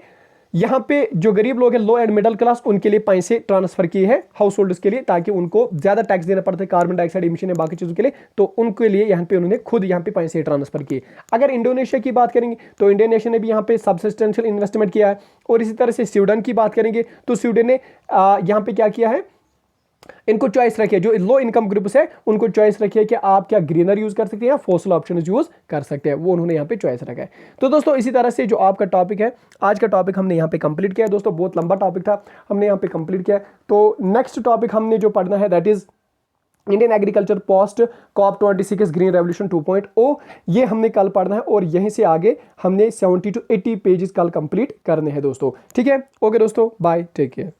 यहाँ पे जो गरीब लोग हैं, लो एंड मिडिल क्लास, उनके लिए पैसे ट्रांसफर किए हैं हाउस होल्डर्स के लिए, ताकि उनको ज्यादा टैक्स देना पड़ता है कार्बन डाइऑक्साइड इमिशन है बाकी चीजों के लिए, तो उनके लिए यहाँ पे उन्होंने खुद यहाँ पे पैसे ट्रांसफर किए। अगर इंडोनेशिया की बात करेंगे तो इंडोनेशिया ने भी यहाँ पे सब्सटेंशियल इन्वेस्टमेंट किया है। और इसी तरह से स्वीडन की बात करेंगे तो स्वीडन ने यहाँ पे क्या किया है, इनको चॉइस रखी है, जो लो इनकम ग्रुप्स है उनको चॉइस रखी है कि आप क्या ग्रीनर यूज कर सकते हैं या फॉसिल ऑप्शन यूज कर सकते हैं, वो उन्होंने यहाँ पे चॉइस रखा है। तो दोस्तों इसी तरह से जो आपका टॉपिक है, आज का टॉपिक हमने यहाँ पे कंप्लीट किया है दोस्तों, बहुत लंबा टॉपिक था, हमने यहाँ पे कंप्लीट किया। तो नेक्स्ट टॉपिक हमने जो पढ़ना है that is Indian agriculture post COP26 green revolution 2.0, ये हमने कल पढ़ना है और यहीं से आगे हमने 70 to 80 पेजेस कल कंप्लीट करने हैं दोस्तों, ठीक है। ओके दोस्तों, बाय, टेक केयर।